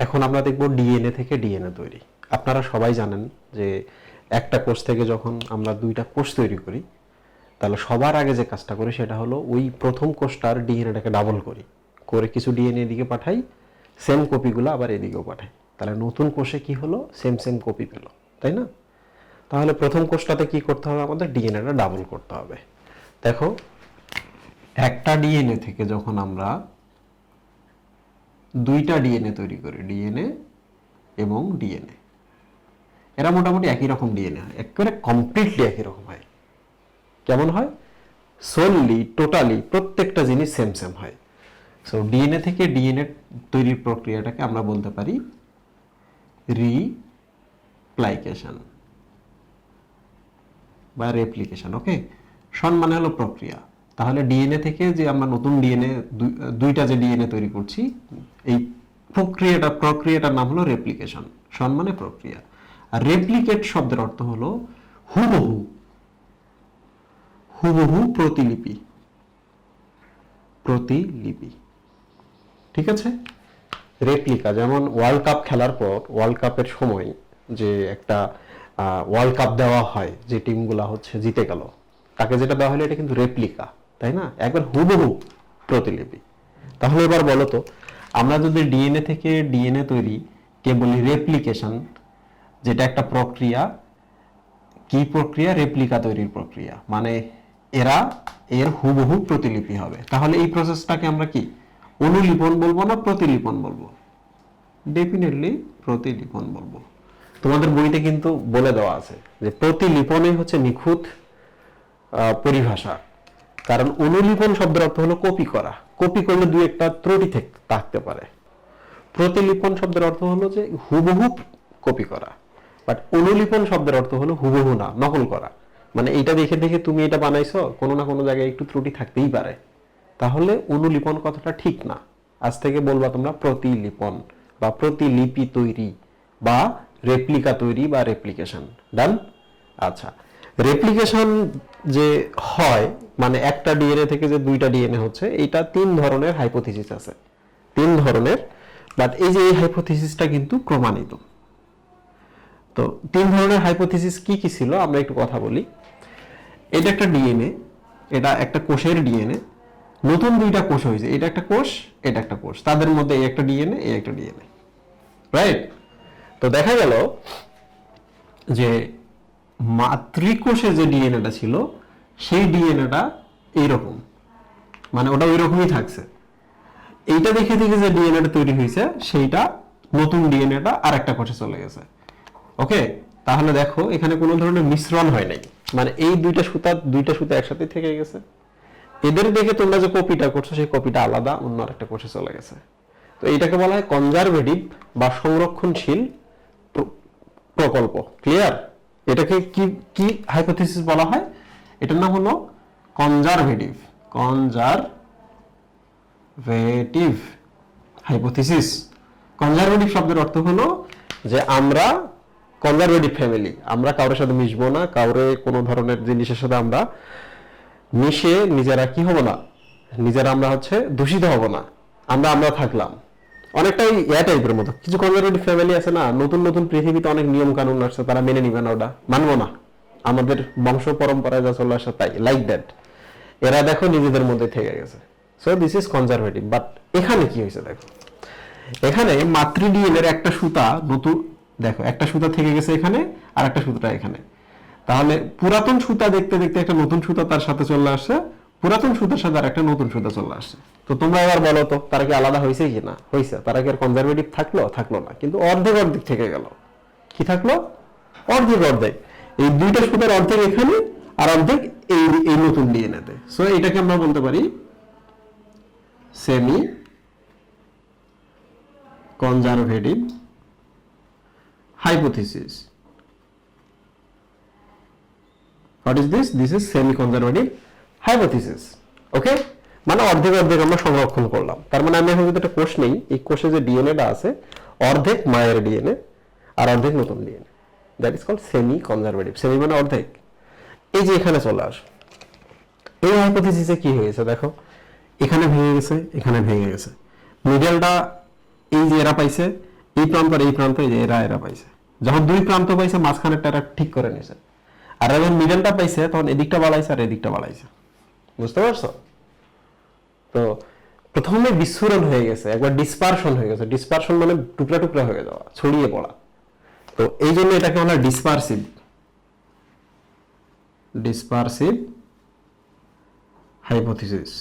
এখন আমরা দেখব ডিএনএ থেকে ডিএনএ তৈরি। আপনারা সবাই জানেন যে একটা কোষ থেকে যখন আমরা দুইটা কোষ তৈরি করি, তাহলে সবার আগে যে কাজটা করি সেটা হলো ওই প্রথম কোষটার ডিএনএটাকে ডাবল করি, করে কিছু ডিএনএ এদিকে পাঠাই, সেম কপিগুলো আবার এদিকেও পাঠাই। তাহলে নতুন কোষে কি হলো, সেম সেম কপি পেল, তাই না? তাহলে প্রথম কোষটাতে কি করতে হবে, আমাদের ডিএনএটা ডাবল করতে হবে। দেখো, একটা ডিএনএ থেকে যখন আমরা দুইটা ডিএনএ তৈরি করি, ডিএনএ এবং ডিএনএ, এরা মোটামুটি একই রকম ডিএনএ হয়, একেবারে কমপ্লিটলি একই রকম হয়। কেমন হয়? সোললি টোটালি প্রত্যেকটা জিনিস সেম সেম হয়। সো ডিএনএ থেকে ডিএনএ তৈরির প্রক্রিয়াটাকে আমরা বলতে পারি রিপ্লাইকেশন বা রেপ্লিকেশন। ওকে, মানে হলো প্রক্রিয়া। তাহলে ডিএনএ থেকে যে আমরা নতুন ডিএনএ দুইটা যে ডিএনএ তৈরি করছি, এই প্রক্রিয়াটার নাম হলো রেপ্লিকেশন। মানে প্রক্রিয়া। আর রেপ্লিকেট শব্দের অর্থ হলো হুবহু, হুবহু প্রতিলিপি, প্রতিলিপি। ঠিক আছে? রেপ্লিকা, যেমন ওয়ার্ল্ড কাপ খেলার পর ওয়ার্ল্ড কাপের সময় যে একটা ওয়ার্ল্ড কাপ দেওয়া হয়, যে টিমগুলা হচ্ছে জিতে গেল, তাকে যেটা দেওয়া হলো এটা কিন্তু রেপ্লিকা, তাই না? একবার হুবহু প্রতিলিপি। তাহলে এবার বলো তো, আমরা যদি ডিএনএ থেকে ডিএনএ তৈরি কে বলি রেপ্লিকেশন, যেটা একটা প্রক্রিয়া। কি প্রক্রিয়া? রেপ্লিকা তৈরির প্রক্রিয়া। মানে এর হুবহু প্রতিলিপি হবে। তাহলে এই প্রসেসটাকে আমরা কি অনুলিপন বলবো না প্রতিলিপন বলবো? ডেফিনেটলি প্রতিলিপন বলবো। তোমাদের বইতে কিন্তু বলে দেওয়া আছে যে প্রতিলিপনই হচ্ছে নিখুঁত পরিভাষা। কারণ অনুলিপন শব্দের অর্থ হলো কপি করা, কপি করলে দুই একটা ত্রুটি থাকতে পারে। প্রতিলিপন শব্দের অর্থ হলো যে হুবহু কপি করা, বাট অনুলিপন শব্দের অর্থ হলো হুবহু না, নকল করা। মানে এইটা দেখে দেখে তুমি এটা বানাইছো, কোনো না কোনো জায়গায় একটু ত্রুটি থাকতেই পারে। তাহলে অনুলিপন কথাটা ঠিক না। আজ থেকে বলবা তোমরা প্রতিলিপন বা প্রতিলিপি তৈরি বা রেপ্লিকা তৈরি বা রেপ্লিকেশন। ডান? আচ্ছা, রেপ্লিকেশন যে হয় মানে একটা ডিএনএ থেকে যে দুইটা ডিএনএ হচ্ছে, এইটা তিন ধরনের হাইপোথিসিস আছে, তিন ধরনের। বাট এই যে এই হাইপোথিসিসটা কিন্তু প্রমাণিত। তো তিন ধরনের হাইপোথিসিস কি কি ছিল আমরা একটু কথা বলি। এটা একটা ডিএনএ, এটা একটা কোষের ডিএনএ, নতুন দুইটা কোষ হয়েছে, এটা একটা কোষ, এটা একটা কোষ, তাদের মধ্যে এই একটা ডিএনএ, এই একটা ডিএনএ, রাইট? তো দেখা গেল যে মাতৃকোষে যে ডিএনএটা ছিল সেই ডিএনএটা এইরকম, মানে ওটা ওই রকমই থাকছে। এইটা দেখে দেখে যে ডিএনএটা তৈরি হয়েছে, সেইটা নতুন ডিএনএটা আর একটা কোষে চলে গেছে। ওকে, তাহলে দেখো এখানে কোনো ধরনের মিশ্রণ হয় নাই, মানে এই দুইটা সুতা একসাথে থেকে গেছে। এদের দেখে তোমরা যে কপিটা করছো সেই কপিটা আলাদা অন্য আরেকটা কোষে চলে গেছে। তো এইটাকে বলা হয় কনজারভেটিভ বা সংরক্ষণশীল প্রকল্প। ক্লিয়ার? এটাকে কি কি হাইপোথিসিস বলা হয়? এটার নাম হলো কনজারভেটিভ হাইপোথিসিস। কনজারভেটিভ শব্দের অর্থ হলো যে আমরা কনজারভেটিভ ফ্যামিলি, আমরা কারোর সাথে মিশবো না, কাউরে কোনো ধরনের জিনিসের সাথে আমরা মিশে নিজেরা কি হব না, নিজেরা আমরা হচ্ছে দূষিত হব না, আমরা থাকলাম। অনেকটাই টাইপের মতো কিছু কনজারভেটিভ ফ্যামিলি আছে না, নতুন নতুন পৃথিবীতে অনেক নিয়ম কানুন আসছে, তারা মেনে নিবে না, ওটা মানবো না, আমাদের বংশ পরম্পরায় যা চলে আসে তাই, লাইক দ্যাট। এরা দেখো নিজেদের মধ্যে থেকে গেছে। So this is conservative. But এখানে কি হয়েছে দেখো, এখানে মাতৃ ডিএনএর একটা সুতা নতুন, দেখো একটা সুতা থেকে গেছে এখানে আর একটা সুতা এখানে। তাহলে পুরাতন সুতা দেখতে দেখতে একটা নতুন সুতা তার সাথে চলে আসছে, পুরাতন সুতার সাথে আর একটা নতুন সুতা চলে আসছে। তো তোমরা এবার বলো তো, তারা কি আলাদা হয়েছে কি না? হয়েছে। তারা কি আর কনজারভেটিভ থাকলো না, কিন্তু অর্ধেক অর্ধেক থেকে গেল। কি থাকলো? অর্ধেক। এই দুইটা সুতার অর্ধেক এখানে আর অর্ধেক এই নতুন ডিএনএতে। সো এটাকে আমরা বলতে পারি semi conservative hypothesis. What is this? This is semi-conservative hypothesis. Okay? মানে অর্ধেক আমরা সংরক্ষণ করলাম। তার মানে আমি এখন যদি একটা কোষ নেই, এই কোষে যে ডিএনএটা আছে অর্ধেক মায়ের ডিএনএ আর অর্ধেক নতুন DNA. That is called semi conservative. Semi মানে অর্ধেক। এই যে এখানে চলে আসো, এই হাইপোথিসিসে কি হয়েছে দেখো, এখানে ভেঙে গেছে, এখানে ভেঙে গেছে, মিডলটা এই যে এরা পাইছে, এই প্রান্ত আর এই প্রান্ত, এই যে এরা পাইছে। যখন দুই প্রান্ত পাইছে মাঝখানেরটা এরা ঠিক করে নিয়েছে, আর যখন মিডলটা পাইছে তখন এদিকটা বাড়াইছে আর এদিকটা বাড়াইছে। বুঝতে পারছো? তো প্রথমে বিস্ফোরণ হয়ে গেছে, একবার ডিসপারশন হয়ে গেছে। ডিসপারশন মানে টুকরা টুকরা হয়ে যাওয়া, ছড়িয়ে পড়া। তো এই জন্য এটাকে বলা ডিসপারসিভ হাইপোথিসিস।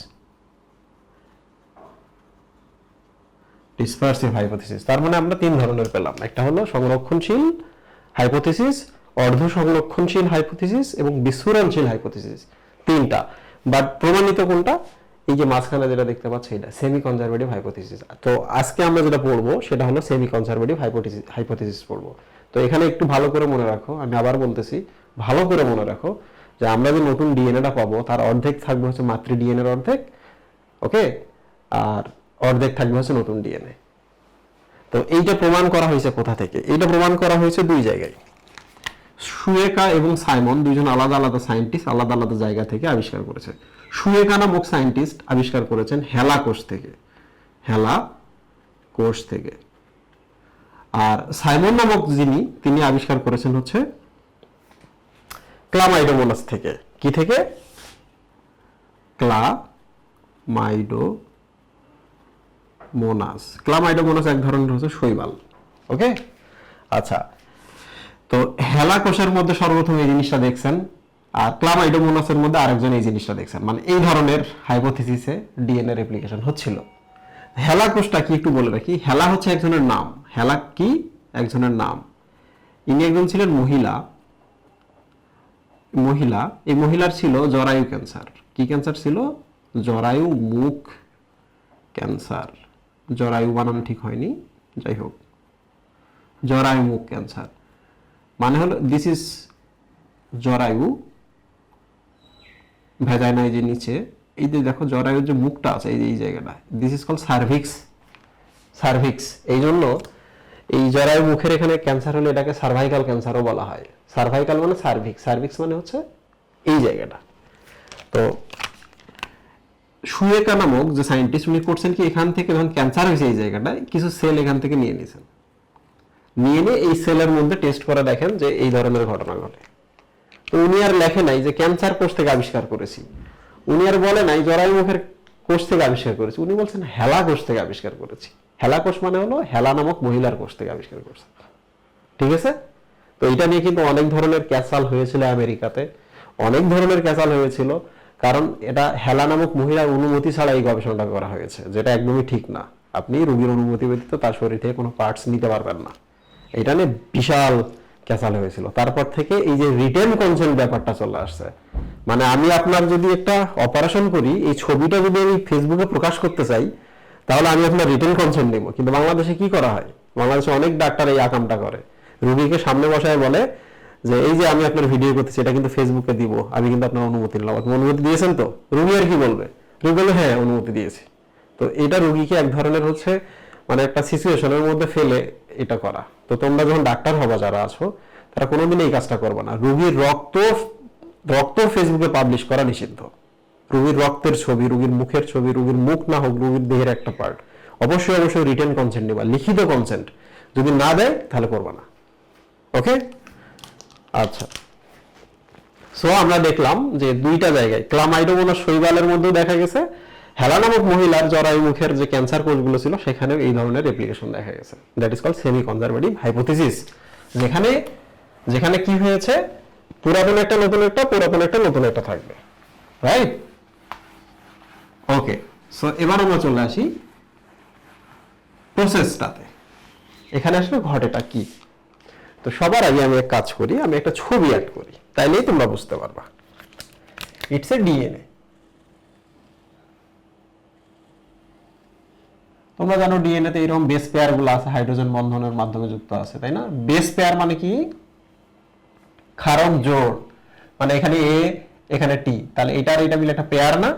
ডিসপারসিভ হাইপোথিসিস তার মানে আমরা তিন ধরনের পেলাম। একটা হলো সংরক্ষণশীল হাইপোথিসিস, অর্ধ সংরক্ষণশীল হাইপোথিসিস এবং বিস্ফোরণশীল হাইপোথিসিস, তিনটা। বাট প্রমাণিত কোনটা? এই যে মাঝখানে যেটা দেখতে পাচ্ছ এটা সেমি কনজারভেটিভ হাইপোথিসিস। তো আজকে আমরা যেটা পড়বো সেটা হলো সেমি কনজারভেটিভ হাইপোথিসিস পড়বো। তো এখানে একটু ভালো করে মনে রাখো, আমি আবার বলতেছি, ভালো করে মনে রাখো যে আমরা যে নতুন ডিএনএটা পাবো তার অর্ধেক থাকবে হচ্ছে মাতৃ ডিএনএর অর্ধেক, ওকে, আর অর্ধেক থাকবে হচ্ছে নতুন ডিএনএ। তো এইটা প্রমাণ করা হয়েছে কোথা থেকে? এইটা প্রমাণ করা হয়েছে দুই জায়গায়। শুয়েকা এবং সাইমন দুইজন আলাদা আলাদা সায়েন্টিস্ট আলাদা আলাদা জায়গা থেকে আবিষ্কার করেছে। শুয়েকা নামক সায়েন্টিস্ট আবিষ্কার করেছেন হেলা কোষ থেকে, আর সাইমন নামক তিনি আবিষ্কার করেছেন হচ্ছে ক্লামাইডোমোনাস থেকে। কি থেকে? ক্লামাইডোমোনাস এক ধরনের হচ্ছে শৈবাল, ওকে। আচ্ছা, তো হেলা কোষের মধ্যে সর্বপ্রথম এই জিনিসটা দেখছেন, আর ক্লামাইডোমোনাসের মধ্যে আরেকজন এই জিনিসটা দেখছেন। মানে এই ধরনের হাইপোথিসিসে ডিএনএ রেপ্লিকেশন হচ্ছিল। হেলা কোষটা কি একটু বলে রাখি। হেলা হচ্ছে একজনের নাম। হেলা কি? একজনের নাম। ইনি একজন ছিলেন মহিলা। এই মহিলার ছিল জরায়ু ক্যান্সার। কি ক্যান্সার ছিল? জরায়ু মুখ ক্যান্সার। জরায়ু বানান ঠিক হয়নি, যাই হোক, জরায়ু মুখ ক্যান্সার মানে হলো দিস ইজ জরায়ু, ভেজাইনা এই যে নিচে, এই যে দেখো জরায়ুর যে মুখটা আছে এই জায়গাটা, দিস ইজ কল সার্ভিক্স। এই জন্য এই জরায়ু মুখের এখানে ক্যান্সার হলে এটাকে সার্ভাইকাল ক্যান্সারও বলা হয়। সার্ভাইকাল মানে সার্ভিক্স মানে হচ্ছে এই জায়গাটা। তো শুয়েকা নামক যে সায়েন্টিস্ট উনি করছেন কি, এখান থেকে যখন ক্যান্সার হয়েছে এই জায়গাটায় কিছু সেল এখান থেকে নিয়ে নিয়েছেন, নিয়ে এই সেলের মধ্যে টেস্ট করে দেখেন যে এই ধরনের ঘটনা ঘটে। তো উনি আর লেখে নাই যে ক্যান্সার কোষ থেকে আবিষ্কার করেছি, উনি আর বলে নাই জরায়ু মুখের কোষ থেকে আবিষ্কার করেছি, উনি বলছেন হেলা কোষ থেকে আবিষ্কার করেছি। হেলা কোষ মানে হলো হেলা নামক মহিলার কোষ থেকে আবিষ্কার করছে। ঠিক আছে? তো এটা নিয়ে কিন্তু অনেক ধরনের ক্যাচাল হয়েছিল আমেরিকাতে, অনেক ধরনের ক্যাচাল হয়েছিল, কারণ এটা হেলা নামক মহিলার অনুমতি ছাড়া এই গবেষণাটা করা হয়েছে, যেটা একদমই ঠিক না। আপনি রোগীর অনুমতি ব্যতীত তার শরীর থেকে কোনো পার্টস নিতে পারবেন না। এটা নিয়ে বিশাল ক্যাচাল হয়েছিল। তারপর থেকে এই যে রিটেন কনসেন্ট ব্যাপারটা চলে আসছে। মানে আমি আপনার যদি একটা অপারেশন করি, এই ছবিটা যদি আমি ফেসবুকে প্রকাশ করতে চাই, তাহলে আমি আপনার রিটেন কনসেন্ট নেব। কিন্তু বাংলাদেশে কি করা হয়? বাংলাদেশে অনেক ডাক্তার এই আকামটা করে, রোগীকে সামনে বসায় বলে যে এই যে আমি আপনার ভিডিও করতেছি, এটা কিন্তু ফেসবুকে দিব, আমি কিন্তু আপনার অনুমতি নিলাম, আপনি অনুমতি দিয়েছেন তো? রোগী আর কি বলবে? রোগী বলবে হ্যাঁ অনুমতি দিয়েছি। তো এটা রোগীকে এক ধরনের হচ্ছে মানে একটা সিচুয়েশনের মধ্যে ফেলে এটা করা। তো তোমরা যখন ডাক্তার হবা যারা আছো, তারা কোনোদিন এই কাজটা করবে না। রোগীর রক্ত ফেসবুকে পাবলিশ করা নিষিদ্ধ। রোগীর রক্তের ছবি, রোগীর মুখের ছবি, রোগীর মুখ না হোক, রোগীর দেহের একটা পার্ট, অবশ্যই রিটেন কনসেন্ট নেবা, লিখিত কনসেন্ট। যদি না দেয় তাহলে করবা না, ওকে। আচ্ছা, সো আমরা দেখলাম যে দুইটা জায়গায় ক্লামাইডোমোনাস শৈবালের মধ্যে দেখা গেছে, হেলা নামক মহিলার জরায়ু মুখের যে ক্যান্সার কোষগুলো ছিল সেখানেও এই ধরনের রেপ্লিকেশন দেখা গেছে। That is called semi conservative hypothesis. যেখানে কি হয়েছে, পুরাতন একটা নতুন একটা, পুরাতন একটা নতুন একটা থাকবে, রাইট? ওকে, সো এবার আমরা চলে আসি প্রসেসটাতে। এখানে আসলে ঘটেটা কি? তো সবার আগে আমি এক কাজ করি, আমি একটা ছবি অ্যাড করি, তাইলেই তোমরা বুঝতে পারবা। It's a DNA. তোমরা জানো ডিএনএ তে এরকম বেস পেয়ার গুলো আছে, হাইড্রোজেন বন্ধনের মাধ্যমে যুক্ত আছে, তাই না? বেস পেয়ার মানে কি? ক্ষারক জোড়। মানে এখানে এ, এখানে টি, তাহলে এটা আর এটা মিলে একটা পেয়ার না?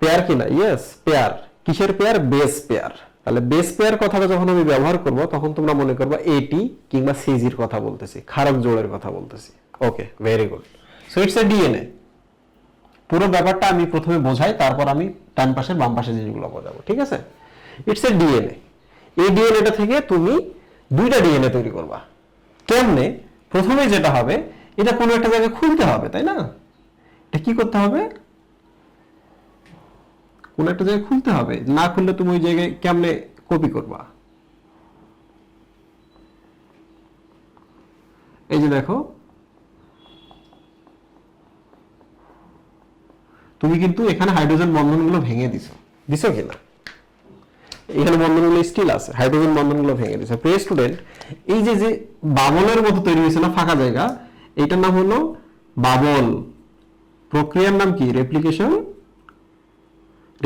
পেয়ার কি না? Yes, pair. কিসের পেয়ার? Base pair. তাহলে বেস পেয়ার কথাটা যখন আমি ব্যবহার করব, তখন তোমরা মনে করবা এটি কিংবা সিজির কথা বলতেছি, ক্ষারক জোড়ের কথা বলতেছি। Okay, very good. So it's a DNA. পুরো ব্যাপারটা আমি প্রথমে বোঝাই, তারপর আমি ডান পাশের বাম পাশে জিনিসগুলো বোঝাবো, ঠিক আছে? It's a DNA. এই ডিএনএটা থেকে তুমি দুইটা ডিএনএ তৈরি করবা। কেমনে? প্রথমে যেটা হবে, এটা কোনো একটা জায়গায় খুলতে হবে, তাই না? এটা কি করতে হবে? কোনো একটা জায়গায় খুলতে হবে, না খুললে তুমি ওই জায়গায় কেমনে কপি করবা? এই যে দেখো, তুমি কিন্তু এখানে হাইড্রোজেন বন্ধনগুলো ভেঙে দিছো কিনা? এখানে বন্ধনগুলো স্টিল আছে, হাইড্রোজেন বন্ধনগুলো ভেঙে দিছে। প্রিয় স্টুডেন্ট, এই যে যে বাবলের মতো তৈরি হয়েছে না ফাঁকা জায়গা, এইটার নাম হলো বাবল। প্রক্রিয়ার নাম কি? রেপ্লিকেশন।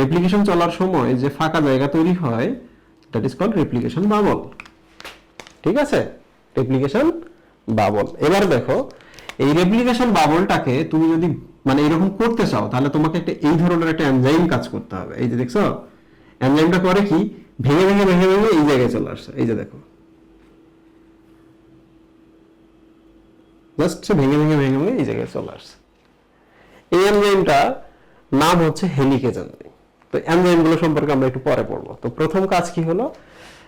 রেপ্লিকেশন চলার সময় যে ফাঁকা জায়গা তৈরি হয়, that is called replication bubble. ঠিক আছে, রেপ্লিকেশন বাবল। এবার দেখো, এই রেপ্লিকেশন বাবলটাকে তুমি যদি মানে এরকম করতে চাও, তাহলে তোমাকে একটা এই ধরনের একটা এনজাইম কাজ করতে হবে। এই যে দেখছো, এনজাইমটা করে কি, ভেঙে ভেঙে ভেঙে ভেঙে এই জায়গায় চলে আসছে। এই যে দেখো, জাস্ট ভেঙে ভেঙে ভেঙে ভেঙে এই জায়গায় চলে আসছে। এই এনজাইমটা নাম হচ্ছে হেলিকেজ এনজাইম। তো এনজাইমগুলো সম্পর্কে আমরা একটু পরে পড়বো। তো প্রথম কাজ কি হলো,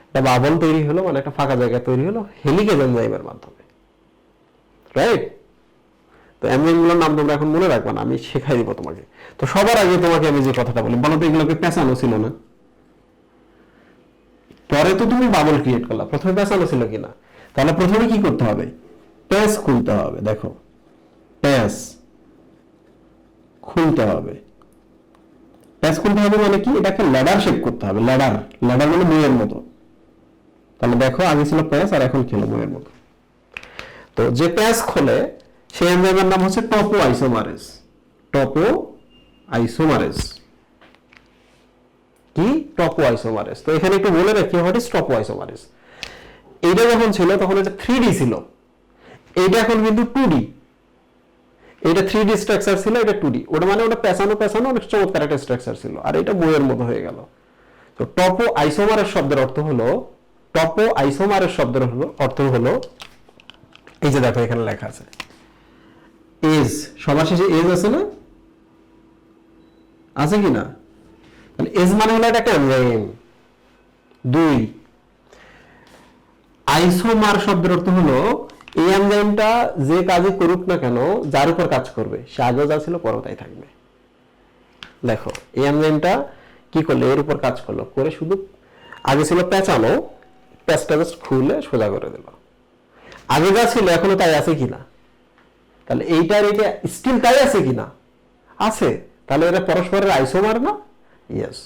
একটা বাবল তৈরি হলো, মানে একটা ফাঁকা জায়গা তৈরি হলো হেলিকেজ এনজাইমের মাধ্যমে, রাইট? তো এনজাইমগুলোর নাম তোমরা এখন মনে রাখবা না, আমি শেখাই দিব তোমাকে। তো সবার আগে তোমাকে আমি যে কথাটা বলি, বলো তো এগুলোকে পেঁচানো ছিল না? পরে তো তুমি বাবল ক্রিয়েট করলা, প্রথমে পেঁচানো ছিল কিনা? তাহলে প্রথমে কি করতে হবে? প্যাচ খুলতে হবে। দেখো, প্যাচ খুলতে হবে। প্যাচ খুলতে হবে মানে কি? এটাকে ল্যাডার শেপ করতে হবে। ল্যাডার, ল্যাডার মানে বইয়ের মতো। তাহলে দেখো, আগে ছিল প্যাচ আর এখন খেলো বইয়ের মতো। তো যে প্যাচ খোলে সেই এনজাইমের নাম হচ্ছে টপো আইসোমারেজ। টপো আইসোমারেজ কি? টপো আইসোমারেজ। তো এখানে একটু বলে রাখি, হোয়াট ইজ টপো আইসোমারেজ। এইটা যখন ছিল তখন এটা 3D ছিল, এইটা এখন কিন্তু 2D। এটা 3D স্ট্রাকচার ছিল, এটা 2D। ওটা মানে ওটা পেছানো পেছানো অনেক চমৎকার একটা স্ট্রাকচার ছিল, আর এটা বইয়ের মতো হয়ে গেল। তো টপো আইসোমারের শব্দের অর্থ হলো, টপো আইসোমারের শব্দের অর্থ হলো, এই যে দেখো এখানে লেখা আছে এজ, সবার শেষে এজ আছে না? আছে কি না? তাহলে এজ মানে হলো এটা একটা এনজাইম। 2, আইসোমার শব্দের অর্থ হলো এই এনজাইমটা যে কাজই করুক না কেন, যার উপর কাজ করবে সে আগে যা ছিল পরেও তাই থাকবে। দেখো, এই এনজাইমটা কি করলো, এর উপর কাজ করলো, করে শুধু আগে ছিল পেঁচানো, প্যাচটা জাস্ট খুলে সোজা করে দিল। আগে যা ছিল এখনো তাই আছে কিনা? তাহলে এইটার এটা স্টিল তাই আছে কিনা? আছে। তাহলে এরা পরস্পরের আইসোমার না? ইয়েস।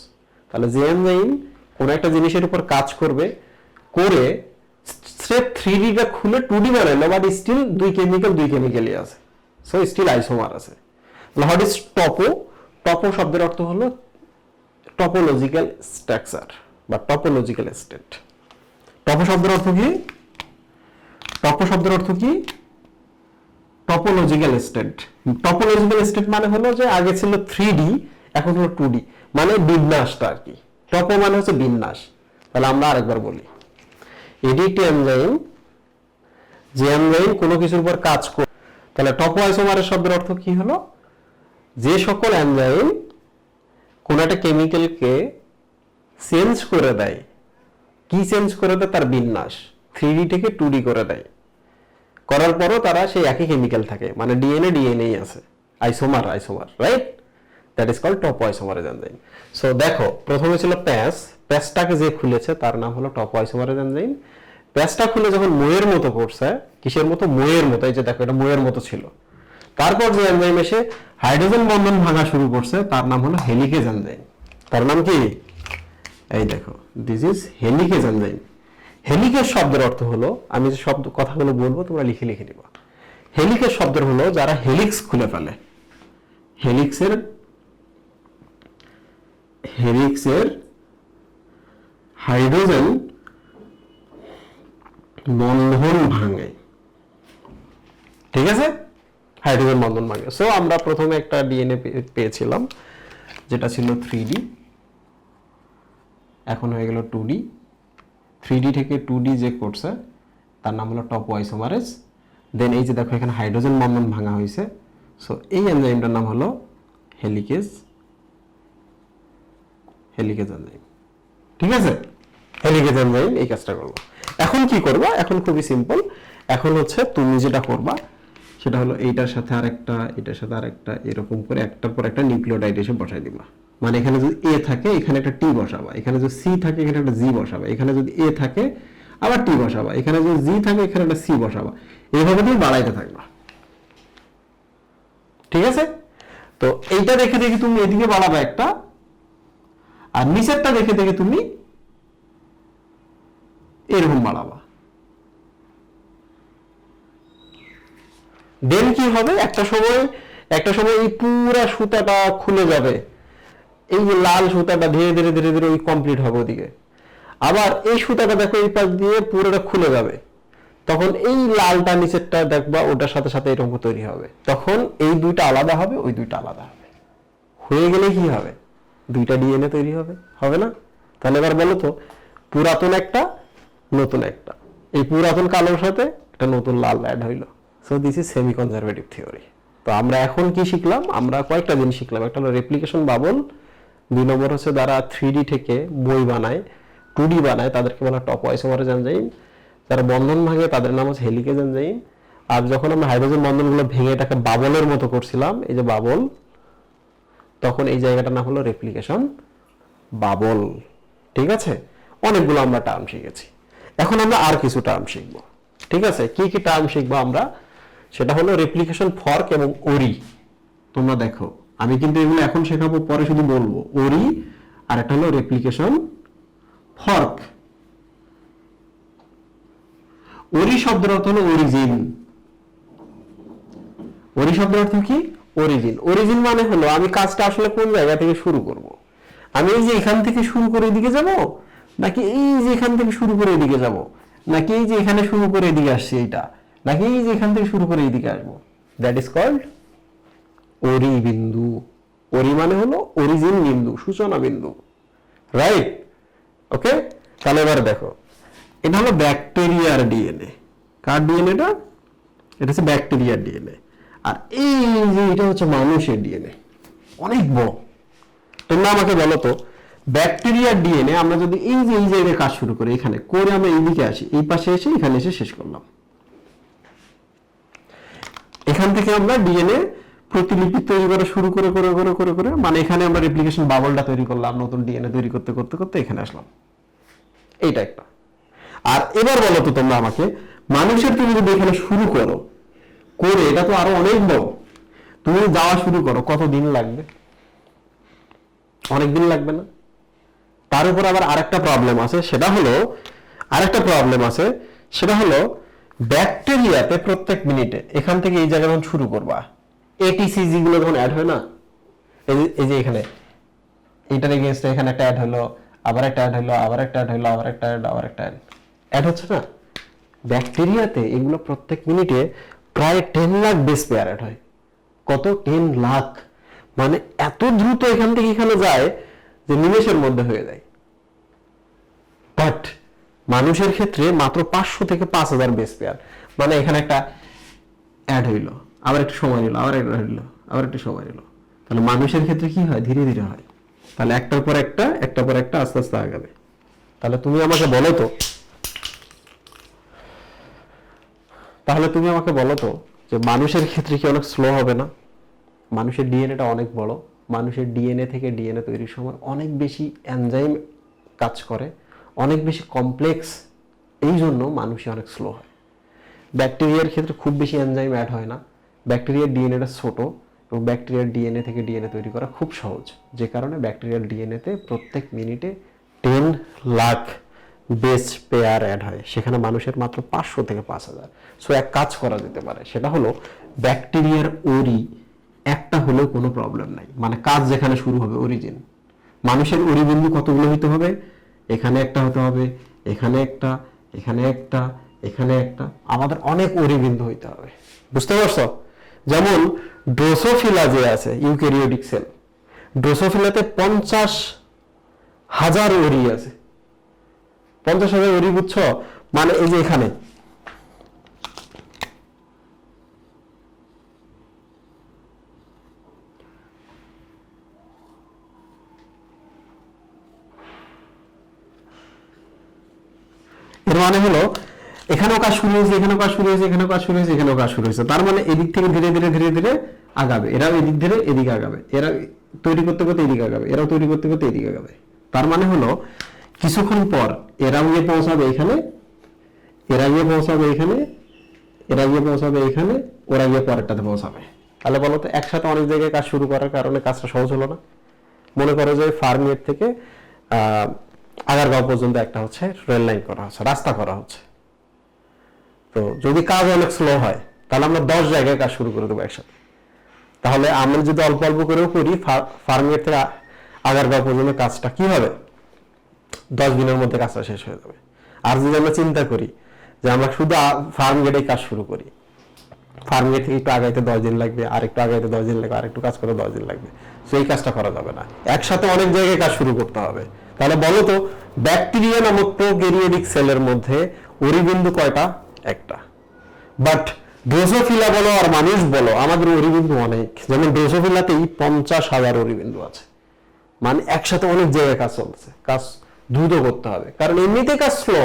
তাহলে যে এনজাইম কোন একটা জিনিসের উপর কাজ করবে, করে স্রেফ 3D টা খুলে 2D বানাইলো, বাট স্টিল দুই কেমিক্যালই আছে, সো স্টিল আইসোমার আছে। What is topo? টপো শব্দের অর্থ হলো টপোলজিক্যাল স্ট্রাকচার বা টপোলজিক্যাল স্টেট। টপো শব্দের অর্থ কি? টপো শব্দের অর্থ কি? Topological state. টপোলজিক্যাল স্টেট মানে হলো যে আগে ছিল 3D, এখন হলো 2D, মানে বিন্যাসটা আর কি। টপো মানে হচ্ছে বিন্যাস। তাহলে আমরা আরেকবার বলি, এটি একটি এনজাইম, যে এনজাইম কোনো কিছুর উপর কাজ করে। তাহলে টপো আইসোমারের শব্দের অর্থ কি হলো? যে সকল এনজাইম কোন একটা কেমিক্যালকে চেঞ্জ করে দেয়। কি চেঞ্জ করে দেয়? তার বিন্যাস 3D থেকে 2D করে দেয়, করার পরও তারা সেই একই কেমিক্যাল থাকে, মানে ডিএনএ আছে, isomer, right? That is called topoisomerase enzyme. So দেখো, প্রথমে ছিল প্যাচ, প্যাচটাকে যে খুলেছে তার নাম হলো টপো আইসোমারেজ এনজাইম। প্যাচটা খুলে যখন মইয়ের মতো করছে, কিসের মতো? মইয়ের মতো। এই যে দেখো, এটা মইয়ের মতো ছিল। তারপর যে এনজাইম এসে হাইড্রোজেন বন্ধন ভাঙা শুরু করছে, তার নাম হলো হেলিকেজ এনজাইম। তার নাম কি? এই দেখো, this is helicase enzyme. Helicase শব্দের অর্থ হলো, আমি যে শব্দ কথাগুলো বলবো তোমরা লিখে লিখে নিবা। হেলিকেজ শব্দের হলো যারা হেলিক্স খুলে ফেলে। হেলিক্সের হাইড্রোজেন বন্ধন ভাঙে। ঠিক আছে, হাইড্রোজেন বন্ধন ভাঙে। সো আমরা প্রথমে একটা ডিএনএ পেয়েছিলাম যেটা ছিল 3D, এখন হয়ে গেল 2D। 3D থেকে 2D যে করছে তার নাম হলো টপো আইসোমারেজ। দেন এই যে দেখো এখানে হাইড্রোজেন বন্ধন ভাঙা হয়েছে, সো এই এনজাইমটার নাম হলো হেলিকেজ এনজাইম। ঠিক আছে, হেলিকেজ এনজাইম এই কাজটা করবো। এখন কি করবা, এখন খুবই সিম্পল। এখন হচ্ছে তুমি যেটা করবা সেটা হলো এইটার সাথে আরেকটা, এটার সাথে আরেকটা, এরকম করে একটার পর একটা নিউক্লিওটাইড এসে বসাই দিবা। মানে এখানে যদি এ থাকে এখানে একটা টি বসাবা, এখানে যদি সি থাকে এখানে একটা জি বসাবা, এখানে যদি এ থাকে আবার টি বসাবা, এখানে যদি জি থাকে এখানে একটা সি বসাবা। এইভাবে তুমি বাড়াইতে থাকবা, ঠিক আছে? তো এইটা দেখে দেখে তুমি এদিকে বাড়াবা একটা, আর নিচেরটা দেখে দেখে তুমি এরকম বাড়াবা। দেন কি হবে, একটা সময় এই পুরা সুতাটা খুলে যাবে, এই যে লাল সুতাটা ধীরে ধীরে ধীরে ধীরে ওই কমপ্লিট হবে ওদিকে। আবার এই সুতাটা দেখো এই পাশ দিয়ে পুরোটা খুলে যাবে, তখন এই লালটা নিচেরটা দেখবা ওটার সাথে সাথে এরকম তৈরি হবে। তখন এই দুইটা আলাদা হবে, ওই দুইটা আলাদা হবে। হয়ে গেলে কি হবে, দুইটা ডিএনএ তৈরি হবে, হবে না? তাহলে এবার বলো তো, পুরাতন একটা নতুন একটা, এই পুরাতন কালোর সাথে একটা নতুন লাল অ্যাড হইলো। So this is semi conservative theory. তো আমরা এখন কি শিখলাম, আমরা কয়েকটা জিনিস শিখলাম। একটা হলো রেপ্লিকেশন বাবল, 2 নম্বর হচ্ছে যারা 3D থেকে বই বানায়, 2D বানায়, তাদেরকে বলা টপোআইসোমারেজ এনজাইম। যারা বন্ধন ভাঙে তাদের নাম হচ্ছে হেলিকেজ এনজাইম। আর যখন আমরা হাইড্রোজেন বন্ধনগুলো ভেঙে এটাকে বাবলের মতো করছিলাম, এই যে বাবল, তখন এই জায়গাটার নাম হলো রেপ্লিকেশন বাবল। ঠিক আছে? অনেকগুলো আমরা টার্ম শিখেছি। এখন আমরা আর কিছু টার্ম শিখবো। ঠিক আছে? কি কি টার্ম শিখবো আমরা, সেটা হলো রেপ্লিকেশন ফর্ক এবং ওরি। তোমরা দেখো আমি কিন্তু এগুলো এখন শেখাবো, পরে শুধু বলবো ওরি, আর একটা হলো রেপ্লিকেশন ফর্ক। ওরি শব্দের অর্থ হলো অরিজিন। ওরি শব্দের অর্থ কি, অরিজিন। অরিজিন মানে হলো আমি কাজটা আসলে কোন জায়গা থেকে শুরু করব। আমি এই যে এখান থেকে শুরু করে এদিকে যাব, নাকি এই যে এখান থেকে শুরু করে এদিকে যাব, নাকি এই যে এখানে শুরু করে এদিকে আসছি এইটা, নাকি এই যে এখান থেকে শুরু করে এদিকে আসবো, দ্যাট ইজ কল্ড ওরি বিন্দু। ওরি মানে হলো অরিজিন বিন্দু, সূচনা বিন্দু, রাইট? ওকে, তাহলে এবার দেখো, এটা হলো ব্যাকটেরিয়ার ডিএনএ। কার ডিএনএটা? এটা হচ্ছে ব্যাকটেরিয়ার ডিএনএ। আর এই যে এটা হচ্ছে মানুষের ডিএনএ, অনেক বড়। তোমরা আমাকে বলো তো, ব্যাকটেরিয়ার ডিএনএ আমরা যদি এই যে এই জায়গায় কাজ শুরু করি, এখানে করে আমরা এইদিকে আসি, এই পাশে এসে এখানে এসে শেষ করলাম, এখান থেকে আমরা ডিএনএ প্রতিলিপি তৈরি করা শুরু করে করে করে করে করে মানে এখানে আমরা রেপ্লিকেশন বাবলটা তৈরি করলাম, নতুন ডিএনএ তৈরি করতে করতে করতে এখানে আসলাম। এইটা একটা। আর এবার বলো তো তোমরা আমাকে, মানুষের তুমি যদি এখানে শুরু করো করে, এটা তো আরো অনেক বড়, তুমি যাওয়া শুরু করো, কত দিন লাগবে? অনেক দিন লাগবে না? তার উপর আবার আরেকটা প্রবলেম আছে, সেটা হলো ব্যাকটেরিয়াতে প্রত্যেক মিনিটে এখান থেকে এই জায়গা যখন শুরু করবা, এটিসিজি গুলো যখন অ্যাড হয় না, এই যে এখানে এইটার এগেইনস্টে এখানে একটা অ্যাড হলো, আবার একটা অ্যাড হলো, আবার একটা অ্যাড হলো, আবার একটা আবার একটা অ্যাড হচ্ছে না, ব্যাকটেরিয়াতে এগুলো প্রত্যেক মিনিটে প্রায় 10 লাখ বেস পেয়ার অ্যাড হয়। কত? 10 লাখ। মানে এত দ্রুত এখান থেকে এখানে যায় যে নিমেষের মধ্যে হয়ে যায়। বাট মানুষের ক্ষেত্রে মাত্র 500 থেকে 5000 বেস পেয়ার। মানে এখানে একটা অ্যাড হইলো, আবার একটু সময় নিল, আবার একটা হইলো, আবার একটু সময় নিল। তাহলে মানুষের ক্ষেত্রে কি হয়, ধীরে ধীরে হয়। তাহলে একটার পর একটা, একটার পর একটা আস্তে আস্তে আগাবে। তাহলে তুমি আমাকে বলো তো, যে মানুষের ক্ষেত্রে কি অনেক স্লো হবে না? মানুষের ডিএনএটা অনেক বড়, মানুষের ডিএনএ থেকে ডিএনএ তৈরির সময় অনেক বেশি এনজাইম কাজ করে, অনেক বেশি কমপ্লেক্স, এই জন্য মানুষই অনেক স্লো হয়। ব্যাকটেরিয়ার ক্ষেত্রে খুব বেশি এনজাইম অ্যাড হয় না, ব্যাকটেরিয়ার ডিএনএটা ছোট, এবং ব্যাকটেরিয়ার ডিএনএ থেকে ডিএনএ তৈরি করা খুব সহজ, যে কারণে ব্যাকটেরিয়াল ডিএনএতে প্রত্যেক মিনিটে 10 লাখ বেস পেয়ার অ্যাড হয়, সেখানে মানুষের মাত্র 500 থেকে 5000। সো এক কাজ করা যেতে পারে, সেটা হলো ব্যাকটেরিয়ার ওরি একটা হলেও কোনো প্রবলেম নাই, মানে কাজ যেখানে শুরু হবে অরিজিন। মানুষের ওরি বিন্দু কতগুলো হতে হবে? এখানে একটা হতে হবে, এখানে একটা, এখানে একটা, এখানে একটা, আমাদের অনেক ওরি বিন্দু হইতে হবে। বুঝতে পারছো? যেমন ড্রোসোফিলা যে আছে ইউক্যারিওটিক সেল, ড্রোসোফিলাতে 50,000 ওরি আছে। 50,000 ওরি, বুঝছো? মানে এই যে এখানে এর মানে হলো এখানেও কাজ শুরু হয়েছে, এখানেও কাজ শুরু হয়েছে, এখানেও কাজ শুরু হয়েছে, এখানেও কাজ শুরু হয়েছে। তার মানে এদিক থেকে ধীরে ধীরে ধীরে ধীরে আগাবে, এরাও এদিক ধীরে এদিকে আগাবে, এরা তৈরি করতে করতে এদিকে আগাবে, এরাও তৈরি করতে করতে এদিকে আগাবে। তার মানে হলো কিছুক্ষণ পর এরাও গিয়ে পৌঁছাবে এখানে, এরা গিয়ে পৌঁছাবে এখানে, এরা গিয়ে পৌঁছাবে এখানে, ওরা গিয়ে পরেরটাতে পৌঁছাবে। তাহলে বলো তো একসাথে অনেক জায়গায় কাজ শুরু করার কারণে কাজটা সহজ হলো না? মনে করো যে ফার্মগেট থেকে আগারগাঁও পর্যন্ত একটা হচ্ছে রেল লাইন করা হচ্ছে, রাস্তা করা হচ্ছে। তো যদি কাজ অনেক স্লো হয় তাহলে আমরা 10 জায়গায় কাজ শুরু করে দেবো একসাথে। তাহলে আমরা যদি অল্প অল্প করেও করি ফার্মগেট থেকে আগারগাঁও পর্যন্ত কাজটা কি হবে, 10 দিনের মধ্যে কাজটা শেষ হয়ে যাবে। আর যদি আমরা চিন্তা করি যে আমরা শুধু ফার্মগেটে কাজ শুরু করি, ফার্মগেট থেকে একটু আগাইতে 10 দিন লাগবে, আর একটু আগাইতে 10 দিন লাগবে, আর একটু কাজ করে 10 দিন লাগবে, সেই কাজটা করা যাবে না, একসাথে অনেক জায়গায় কাজ শুরু করতে হবে। তাহলে বলো তো ব্যাকটেরিয়া নামক প্রোক্যারিওটিক সেলের মধ্যে অরিবিন্দু কয়টা? একটা। বাট ড্রোসোফিলা বলো আর মানুষ বলো, আমাদের অরিবিন্দু অনেক। যেমন ড্রোসোফিলাতেই 50,000 অরিবিন্দু আছে, মানে একসাথে অনেক জায়গায় কাজ চলছে, কাজ দ্রুত করতে হবে, কারণ এমনিতে কাজ স্লো।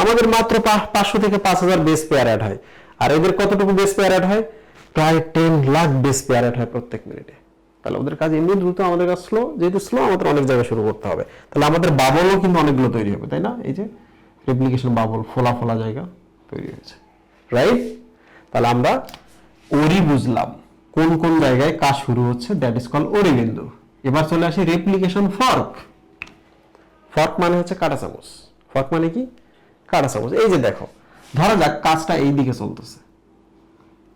আমাদের মাত্র 500 থেকে 5,000 বেস পেয়ার অ্যাড হয়, আর এদের কতটুকু বেস পেয়ার অ্যাড হয়? প্রায় 10 লাখ বেস পেয়ার অ্যাড হয় প্রত্যেক মিনিটে। তাহলে ওদের কাজ এমনি দ্রুত, আমাদের কাজ স্লো। যেহেতু স্লো, আমাদের অনেক জায়গায় শুরু করতে হবে। তাহলে আমাদের বাবলও কিন্তু অনেকগুলো তৈরি হবে, তাই না? এই যে রেপ্লিকেশন বাবল, ফোলা ফোলা জায়গা তৈরি হয়েছে, রাইট? তাহলে আমরা ওরি বুঝলাম কোন কোন জায়গায় কাজ শুরু হচ্ছে, দ্যাট ইজ কল ওরি বিন্দু। এবার চলে আসি রেপ্লিকেশন ফর্ক। ফর্ক মানে হচ্ছে কাঁটা চামচ। ফর্ক মানে কি? কাঁটা চামচ। এই যে দেখো, ধরা যাক কাজটা এই দিকে চলতেছে,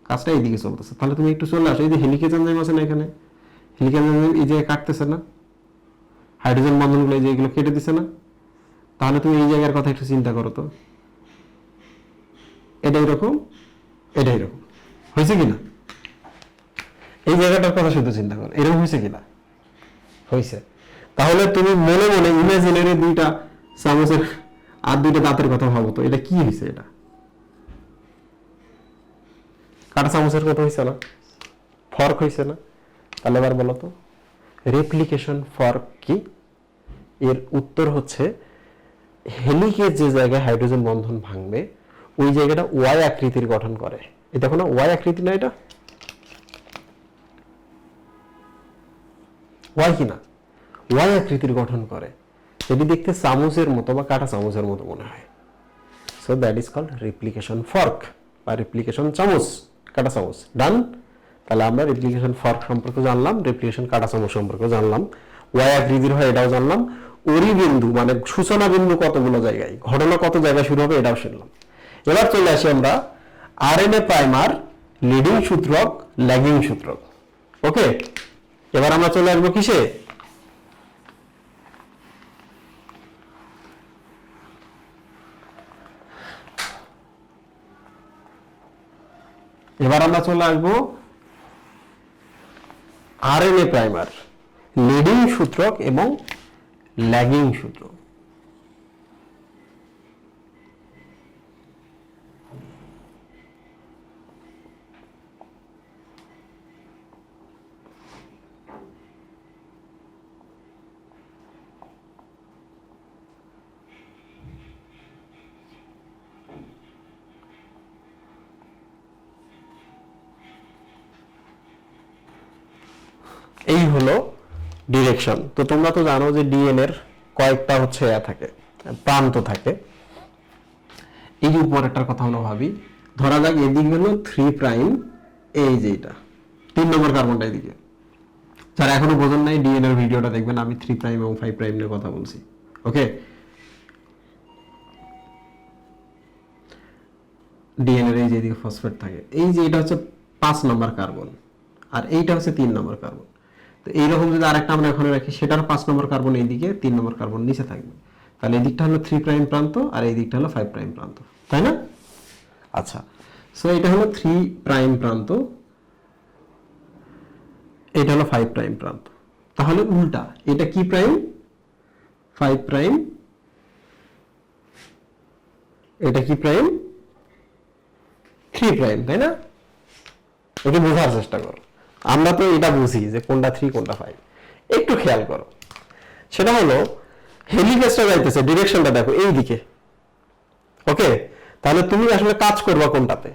কাজটা এই দিকে চলতেছে, তাহলে তুমি একটু চলে আসো। এই যে হেলিকেজ এনজাইম আছে না, এখানে হেলিকেজ এনজাইম এই যে কাটতেছে না, হাইড্রোজেন বন্ধনগুলো এই যে এগুলো কেটে দিছে না, তাহলে তুমি এই জায়গার কথা একটু চিন্তা করো তো, এটা এরকম, এটা এরকম হয়েছে কিনা? এই জায়গাটার কথা শুধু চিন্তা করো, এরকম হয়েছে কিনা? হয়েছে। তাহলে তুমি মনে মনে ইমাজিনারি দুইটা চামচের আর দুইটা দাঁতের কথা ভাবো তো, এটা কি হয়েছে? এটা কাঁটা চামচের কথা হয়েছে না? ফর্ক হয়েছে না? তাহলে এবার বলো তো রেপ্লিকেশন ফর্ক কি? এর উত্তর হচ্ছে হেলিকেজ যে জায়গায় হাইড্রোজেন বন্ধন ভাঙবে ওই জায়গাটা ওয়াই আকৃতির গঠন করে। এই দেখো না, ওয়াই আকৃতি না, এটা ওয়াই কি না? ওয়াই আকৃতির গঠন করে, এটি দেখতে চামচের মতো বা কাঁটা চামচের মতো মনে হয়। So that is called replication fork বা রেপ্লিকেশন চামচ, কাঁটা চামচ। ডান? তাহলে আমরা রেপ্লিকেশন ফর্ক সম্পর্কে জানলাম, রেপ্লিকেশন কাঁটা চামচ সম্পর্কে জানলাম, ওয়াই আকৃতির হয় এটাও জানলাম, ওরি বিন্দু মানে সূচনা বিন্দু কতগুলো জায়গায়, ঘটনা কত জায়গায় শুরু হবে এটাও শুনলাম। এবার চলে আসি আমরা আরএনএ প্রাইমার, লিডিং সূত্রক, ল্যাগিং সূত্রক। ওকে, এবার আমরা চলে আসবো কিসে? এবার আমরা চলে আসবো আরএনএ প্রাইমার, লিডিং সূত্রক এবং ল্যাগিং সূত্রক। এই হলো ডিরেকশন। তো তোমরা তো জানো যে ডিএনএ এর কয়েকটা হচ্ছে থাকে, প্রান্ত থাকে। এই যে উপরেরটার কথা আমরা ভাবি, ধরা যাক এদিক হলো 3 প্রাইম, এই যে এটা 3 নম্বর কার্বনটা এদিকে। যারা এখনো বোঝেন নাই ডিএনএ এর ভিডিওটা দেখবেন, আমি 3 প্রাইম এবং 5 প্রাইম নিয়ে কথা বলছি। ওকে, ডিএনএ এর এই যে এদিকে ফসফেট থাকে, এই যে এটা হচ্ছে 5 নম্বর কার্বন, আর এইটা হচ্ছে 3 নম্বর কার্বন। তো এইরকম যদি আরেকটা আমরা এখানে রাখি, সেটার 5 নম্বর কার্বন এইদিকে, 3 নম্বর কার্বন নিচে থাকবে। তাহলে এই দিকটা হলো 3 প্রাইম প্রান্ত আর এই দিকটা হলো 5 প্রাইম প্রান্ত, তাই না? আচ্ছা, সো এটা হলো 3 প্রাইম প্রান্ত, এটা হলো 5 প্রাইম প্রান্ত। তাহলে উল্টা, এটা কি প্রাইম? 5 প্রাইম, এটা কি প্রাইম? 3 প্রাইম, তাই না? এটা বোঝার চেষ্টা করো। আমরা তো এটা বুঝি যে কোনটা 3 কোনটা 5। একটু খেয়াল করো, সেটা হলো হেলিকেজটা যাইতেছে, ডিরেকশনটা দেখো এই দিকে, ওকে, তাহলে তুমি আসলে কাজ করবা কোনটাতে?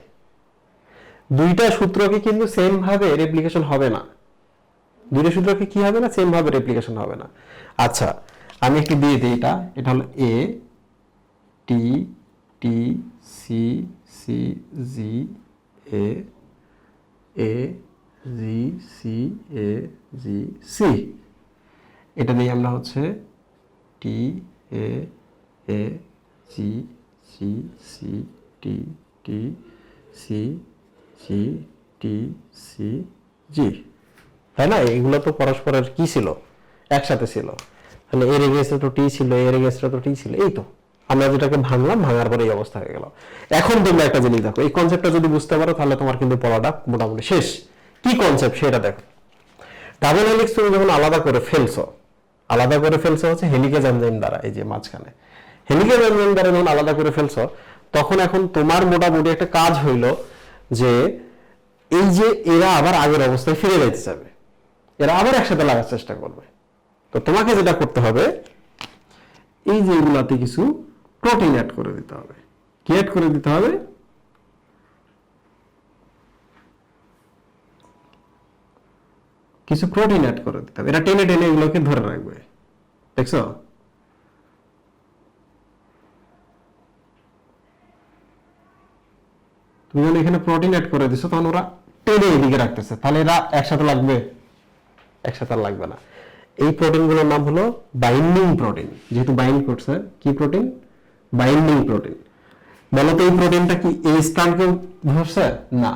দুইটা সূত্রকে কিন্তু সেম ভাবে রেপ্লিকেশন হবে না, দুইটা সূত্রকে কি হবে না, সেম ভাবে রেপ্লিকেশন হবে না। আচ্ছা, আমি একটু দিয়ে দিই, এটা হলো A T T C C G A A G C A G C, এটা নিয়ে আমরা হচ্ছে T A A G G C T T C G T C G, তাই না? এগুলো তো পরস্পরের কি ছিল, একসাথে ছিল। তাহলে এর এগেন্সটে তো টি ছিল, এর এগেন্সটে তো টি ছিল, এই তো আমরা যেটাকে ভাঙলাম, ভাঙার পরে এই অবস্থা হয়ে গেল। এখন তোমরা একটা জিনিস দেখো, এই কনসেপ্টটা যদি বুঝতে পারো তাহলে তোমার কিন্তু পড়াটা মোটামুটি শেষ। কি কনসেপ্ট সেটা দেখো। ডাবল হেলিক্স তুমি যখন আলাদা করে ফেলছো, আলাদা করে ফেলছো হচ্ছে হেলিকেজ এনজাইম দ্বারা, এই যে মাঝখানে হেলিকেজ এনজাইম দ্বারা যখন আলাদা করে ফেলছো, তখন এখন তোমার মোটামুটি একটা কাজ হইলো যে এই যে এরা আবার আগের অবস্থায় ফিরে যেতে যাবে, এরা আবার একসাথে লাগার চেষ্টা করবে। তো তোমাকে যেটা করতে হবে, এই যে এগুলাতে কিছু প্রোটিন অ্যাড করে দিতে হবে। কি অ্যাড করে দিতে হবে? কিছু প্রোটিন অ্যাড করে দিতে হবে। এরা টেনে টেনে এগুলোকে ধরে রাখবে, দেখছো? তুমি যখন এখানে প্রোটিন অ্যাড করে দিছো, তখন ওরা টেনে এদিকে রাখতেছে, তাহলে এরা একসাথে লাগবে? একসাথে আর লাগবে না। এই প্রোটিনগুলোর নাম হলো বাইন্ডিং প্রোটিন। যেহেতু বাইন্ড করছে, কি প্রোটিন? Binding protein. বলতো এই প্রোটিনটা কি এই স্ট্র্যান্ডকে ধরছে? না,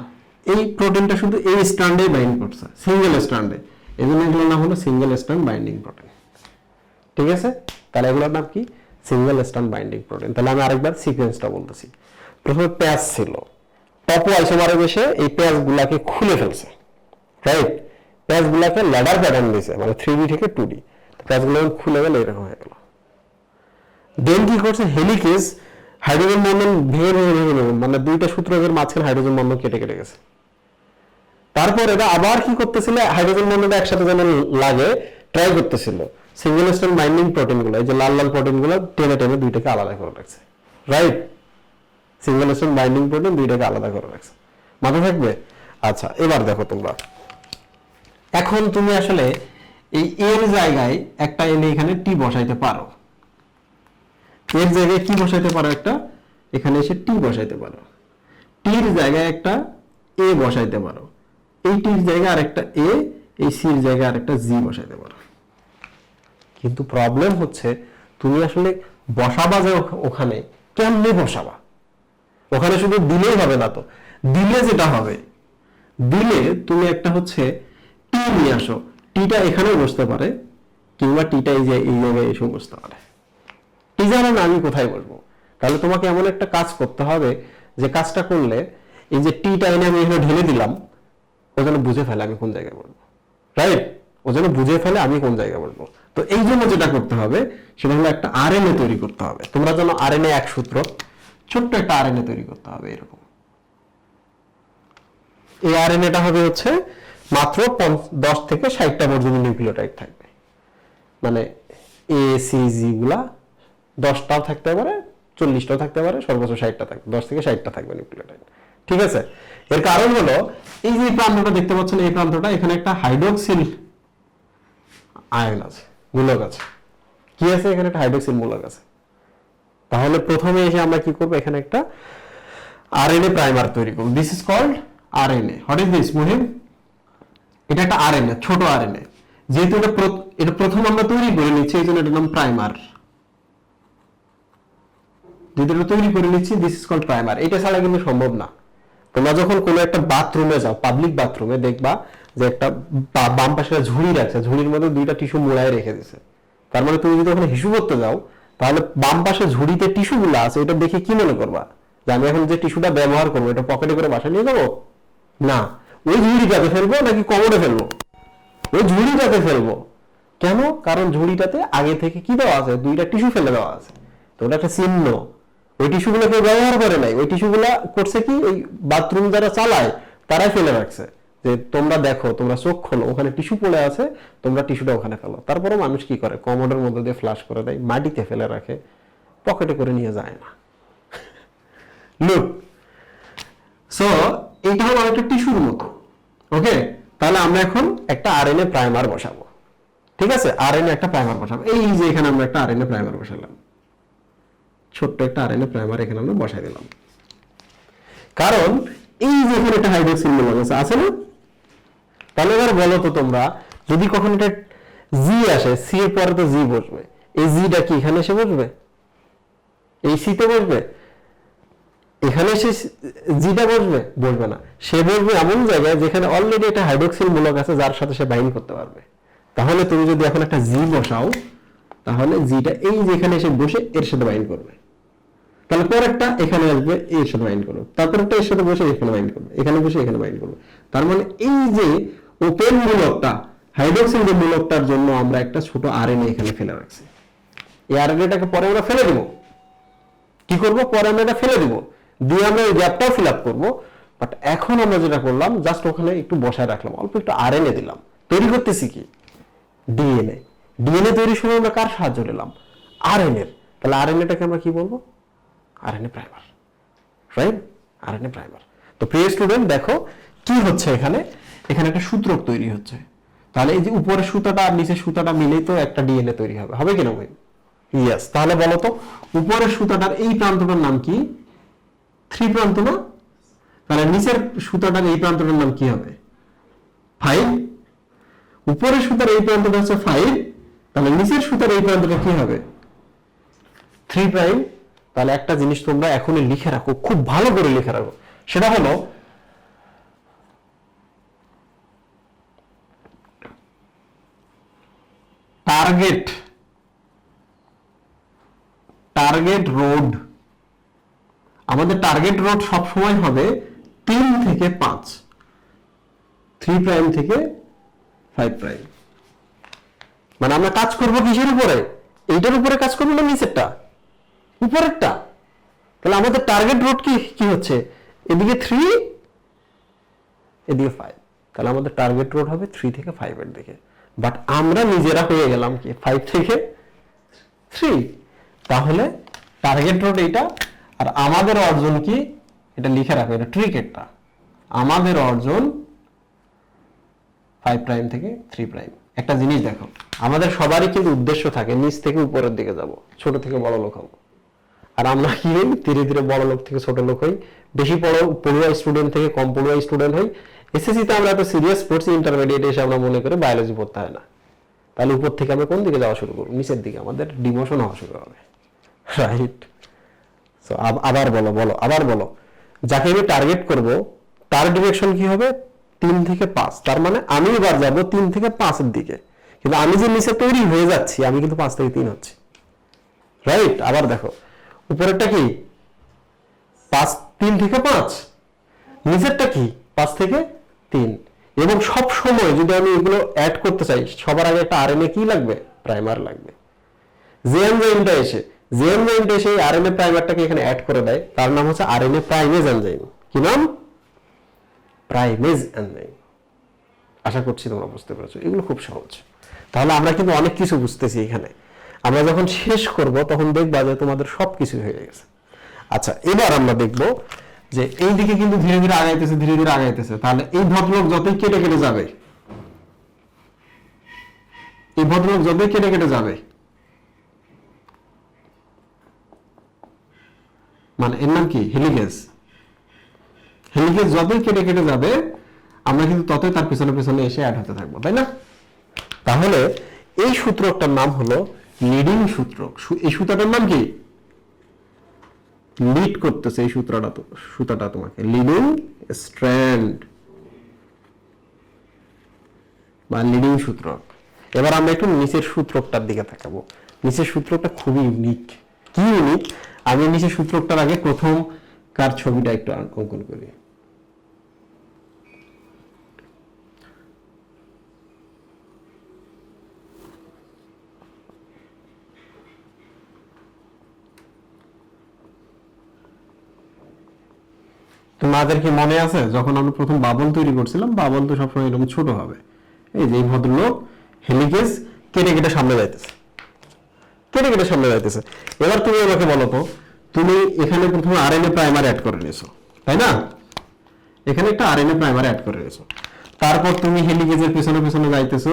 এই প্রোটিনটা শুধু এই স্ট্র্যান্ডে বাইন্ড করছে, সিঙ্গেল স্ট্র্যান্ডে। এই জন্য এগুলোর নাম হলো সিঙ্গেল স্ট্র্যান্ড বাইন্ডিং প্রোটিন। ঠিক আছে, তাহলে এগুলোর নাম কি? Single strand binding protein. তাহলে আমি আরেকবার সিকোয়েন্সটা বলতেছি। প্রথমে প্যাচ ছিল, টপো আইসোমারে বসে এই প্যাচ গুলাকে খুলে ফেলছে, রাইট? প্যাচ গুলাকে ল্যাডার প্যাটার্ন দিয়েছে, মানে 3D থেকে 2D। প্যাচ গুলো খুলে গেল, এরকম হয়ে গেল। দেন কি করছে হেলিকেজ, হাইড্রোজেন বন্ধন ভেঙে ভেঙে ভেঙে ভেঙে, মানে দুইটা সূত্রকের মাঝখানে হাইড্রোজেন বন্ধন কেটে কেটে গেছে। তারপর এরা আবার কি করতেছিল, হাইড্রোজেন বন্ধনটা একসাথে যেন লাগে ট্রাই করতেছিল। সিঙ্গেল স্ট্র্যান্ড বাইন্ডিং প্রোটিন গুলো, এই যে লাল লাল প্রোটিন গুলো টেনে টেনে দুইটাকে আলাদা করে রাখছে, right? Single strand binding protein দুইটাকে আলাদা করে রাখছে, মাথা থাকবে? আচ্ছা, এবার দেখো তোমরা, এখন তুমি আসলে এই এর জায়গায় একটা এনে এখানে টি বসাইতে পারো। এর জায়গায় কি বসাইতে পারো? একটা এখানে এসে টি বসাইতে পারো। টির জায়গায় একটা এ বসাইতে পারো। এই টির জায়গায় আরেকটা এ, এই সির জায়গায় আরেকটা জি বসাইতে পারো। কিন্তু প্রবলেম হচ্ছে তুমি আসলে বসাবা যে ওখানে, কেমনে বসাবা? ওখানে শুধু দিলেই হবে না তো। দিলে যেটা হবে, দিলে তুমি একটা হচ্ছে টি নিয়ে আসো, টিটা এখানেও বসতে পারে, কিংবা টিটা এই যে এই জায়গায় এসেও বসতে পারে। টি জানো না আমি কোথায় বসবো? তাহলে তোমাকে এমন একটা কাজ করতে হবে, যে কাজটা করলে এই যে টিটা এনে আমি এখানে ঢেলে দিলাম, ও যেন বুঝে ফেলে আমি কোন জায়গায় বলবো, রাইট? ও যেন বুঝে ফেলে আমি কোন জায়গায় বলবো। তো এই জন্য যেটা করতে হবে সেটা হলো একটা আরএনএ তৈরি করতে হবে। তোমরা যেন আরএনএ এক সূত্র, ছোট্ট একটা আরএনএ তৈরি করতে হবে এরকম। এই আরএনএটা হবে হচ্ছে মাত্র 10 থেকে 60টা পর্যন্ত নিউক্লিওটাইড থাকবে, মানে এ সি জি গুলা 10টাও থাকতে পারে, 40টাও থাকতে পারে, সর্বোচ্চ 60টা থাকবে, 10 থেকে 60টা থাকবে নিউক্লিওটাইড। ঠিক আছে, এর কারণ হলো এই যে প্রান্তটা দেখতে পাচ্ছেন, এই প্রান্তটা এখানে একটা হাইড্রোক্সিল আয়ন আছে, মূলক আছে। কি আছে এখানে? একটা হাইড্রোক্সিল মূলক আছে। তাহলে প্রথমে এসে আমরা কি করব, এখানে একটা আরএনএ প্রাইমার তৈরি করব। This is called RNA. What is this মুহিম? এটা একটা আরএনএ, ছোট আরএনএ। যেহেতু এটা প্রথম আমরা তৈরি করে নিচ্ছি, এই জন্য এটার নাম প্রাইমার। যেহেতু এটা তৈরি করে নিচ্ছি, দিস ইজ কল্ড প্রাইমার। এটা ছাড়া কিন্তু সম্ভব না। তোমরা যখন কোনো একটা বাথরুমে যাও, পাবলিক বাথরুমে, দেখবা যে একটা বাম পাশে ঝুড়ি রাখছে, ঝুড়ির মধ্যে দুইটা টিস্যু মোড়ায় রেখে দিছে। তার মানে তুমি যদি ওখানে হিসু করতে যাও, তাহলে বাম পাশে ঝুড়িতে টিস্যুগুলো আছে, এটা দেখে কি মনে করবা? যে আমি এখন যে টিস্যুটা ব্যবহার করবো, এটা পকেটে করে বাসায় নিয়ে যাবো? না, ওই ঝুড়িটাতে ফেলবো নাকি কমোডে ফেলবো? ওই ঝুড়িটাতে ফেলবো। কেন? কারণ ঝুড়িটাতে আগে থেকে কি দেওয়া আছে? দুইটা টিস্যু ফেলে দেওয়া আছে। তো ওটা একটা চিহ্ন। ওই টিস্যুগুলো কেউ ব্যবহার করে নাই, ওই টিস্যুগুলো করছে কি, ওই বাথরুম যারা চালায় তারাই ফেলে রাখছে, যে তোমরা দেখো, তোমরা চোখ খোলো, ওখানে টিস্যু পড়ে আছে, তোমরা টিস্যুটা ওখানে ফেলো। তারপরে মানুষ কি করে, কমোডের মধ্যে দিয়ে ফ্লাশ করে দেয়, মাটিতে ফেলে রাখে, পকেটে করে নিয়ে যায় না। লুক, সো এটা হলো একটা টিস্যুর মতো। ওকে, তাহলে আমরা এখন একটা আরএনএ প্রাইমার বসাবো। ঠিক আছে, আরএনএ একটা প্রাইমার বসাবো। এই যে এখানে আমরা একটা আরএনএ প্রাইমার বসালাম, ছোট্ট একটা আরএনএ প্রাইমার এখানে আমরা বসাই দিলাম। কারণ এই যে এখানে একটা হাইড্রোক্সিল মূলক আছে না? তাহলে এবার বলো তো তোমরা, যদি কখনো এটা জি আসে, সি এর পরে তো জি বসবে, এই জিটা কি এখানে এসে বসবে? এই সি তে বসবে? এখানে এসে জিটা বসবে? বসবে না। সে বসবে এমন জায়গায় যেখানে অলরেডি একটা হাইড্রোক্সিল মূলক আছে, যার সাথে সে বাইন্ড করতে পারবে। তাহলে তুমি যদি এখন একটা জি বসাও, তাহলে জিটা এই যে এখানে এসে বসে এর সাথে বাইন্ড করবে। তাহলে পরেরটা এখানে আসবে, এর সাথে বাইন্ড করবে। তারপরেরটা এর সাথে বসে এখানে বাইন্ড করবে, এখানে বসে এখানে বাইন্ড করবে। তার মানে এই যে ওপেন মূলকটা, হাইড্রোক্সিল যে মূলকটার জন্য আমরা একটা ছোট আরএনএ এখানে ফেলে রাখছি। এই আরএনএটাকে পরে আমরা ফেলে দিব। কি করব? পরে আমরা এটা ফেলে দিব, দিয়ে আমরা এই গ্যাপটাও ফিল আপ করবো। বাট এখন আমরা যেটা করলাম, জাস্ট ওখানে একটু বসায় রাখলাম, অল্প একটু আরএনএ দিলাম। তৈরি করতেছি কি? ডিএনএ। ডিএনএ তৈরির সময় আমরা কার সাহায্য নিলাম? আরএনএ। তাহলে আরএনএটাকে আমরা কি বলবো? RNA primer, right? RNA primer. তো প্রিয় স্টুডেন্ট, দেখো কি হচ্ছে এখানে। এখানে একটা সূত্রক তৈরি হচ্ছে। তাহলে এই যে উপরের সুতাটা আর নিচের সুতাটা মিলেই তো একটা ডিএনএ তৈরি হবে, হবে কিনা ভাই? ইয়েস। তাহলে বলো তো, উপরের সুতাটার এই প্রান্তটার নাম কি? 3 প্রান্ত না? তাহলে নিচের সুতাটার এই প্রান্তটার নাম কি হবে? 5। উপরের সুতার এই প্রান্তটা হচ্ছে 5, তাহলে নিচের সুতার এই প্রান্তটা কি হবে? 3 প্রাইম। তাহলে একটা জিনিস তোমরা এখনই লিখে রাখো, খুব ভালো করে লিখে রাখো, সেটা হলো টার্গেট রোড। আমাদের টার্গেট রোড সব সময় হবে 3 থেকে 5, 3 প্রাইম থেকে 5 প্রাইম। মানে আমরা কাজ করব কিসের উপরে? এইটার উপরে কাজ করবো না নিচেরটা? উপরেরটা। তাহলে আমাদের টার্গেট রোড কি হচ্ছে? এদিকে 3, এদিকে 5। তাহলে আমাদের টার্গেট রোড হবে 3 থেকে 5 এর দিকে। বাট আমরা নিজেরা হয়ে গেলাম কি 5 থেকে 3। তাহলে টার্গেট রোড এইটা, আর আমাদের অর্জন কি? এটা লিখে রাখো, এটা ট্রিকেটটা। আমাদের অর্জন 5 প্রাইম থেকে 3 প্রাইম। একটা জিনিস দেখো, আমাদের সবারই কিন্তু উদ্দেশ্য থাকে নিচ থেকে উপরের দিকে যাব, ছোট থেকে বড় লোক হব। আর আমরা কি হই? ধীরে ধীরে বড় লোক থেকে ছোট লোক হই, বেশি পড়ুয়া স্টুডেন্ট থেকে কম পড়ুয়া স্টুডেন্ট হই। এসএসসিতে আমরা এত সিরিয়াস পড়ছি, ইন্টারমিডিয়েটে এসে আমরা মনে করি বায়োলজি পড়তে হয় না। তাহলে উপর থেকে আমরা কোন দিকে যাওয়া শুরু করব? নিচের দিকে, আমাদের ডিমোশন হওয়া শুরু হবে, রাইট? সো আবার বলো, যাকে আমি টার্গেট করব তার ডিরেকশন কি হবে? 3 থেকে 5। তার মানে আমি এবার যাব 3 থেকে 5 এর দিকে, কিন্তু আমি যে নিচে তৈরি হয়ে যাচ্ছি, আমি কিন্তু 5 থেকে 3 হচ্ছি, রাইট? আবার দেখো, উপরেরটা কি? 3 থেকে 5, নিচেরটা কি? 5 থেকে 3। এবং সব সময় যদি আমি এগুলো অ্যাড করতে চাই, সবার আগে একটা আরএনএ কি লাগবে? প্রাইমার লাগবে। যে এনজাইমটা এসে আরএনএ প্রাইমারটাকে এখানে অ্যাড করে দেয়, তার নাম হচ্ছে আরএনএ প্রাইমেজ এনজাইম। কি নাম? Primase enzyme. আশা করছি তোমরা বুঝতে পেরেছো, এগুলো খুব সহজ। তাহলে আমরা কিন্তু অনেক কিছু বুঝতেছি এখানে। আমরা যখন শেষ করব তখন দেখবা যে তোমাদের সবকিছু হয়ে গেছে। আচ্ছা, এবার আমরা দেখব যে এই দিকে কিন্তু ধীরে ধীরে আগাইতেছে। তাহলে এই ভদ্রলোক যতই কেটে কেটে যাবে, মানে এর নাম কি? হেলিকেজ যতই কেটে কেটে যাবে, আমরা কিন্তু ততই তার পিছনে পিছনে এসে অ্যাড হতে থাকবো, তাই না? তাহলে এই সূত্রকটার নাম হলো লিডিং সূত্রক। এই সূত্রটার নাম কি? লিড করতেছে এই সূত্রটা তোমাকে, লিডিং স্ট্র্যান্ড বা লিডিং সূত্রক। এবার আমরা একটু নিচের সূত্রকটার দিকে তাকাবো। নিচের সূত্রকটা খুবই ইউনিক। কি ইউনিক? আমি নিচের সূত্রকটার আগে প্রথম কার ছবিটা একটু অঙ্কন করি। তোমাদের কি মনে আছে যখন আমরা প্রথম বাবল তৈরি করছিলাম? বাবল তো সবসময় এরকম ছোট হবে। এই যে এই ভদ্রলোক হেলিকেজ কেটে কেটে সামনে যাইতেছে। এবার তুমি আমাকে বলো তো, তুমি এখানে প্রথমে আরএনএ প্রাইমার অ্যাড করে নিয়েছো, তাই না? এখানে একটা আরএনএ প্রাইমার অ্যাড করে নিয়েছো, তারপর তুমি হেলিকেজের পেছনে পেছনে যাইতেছো,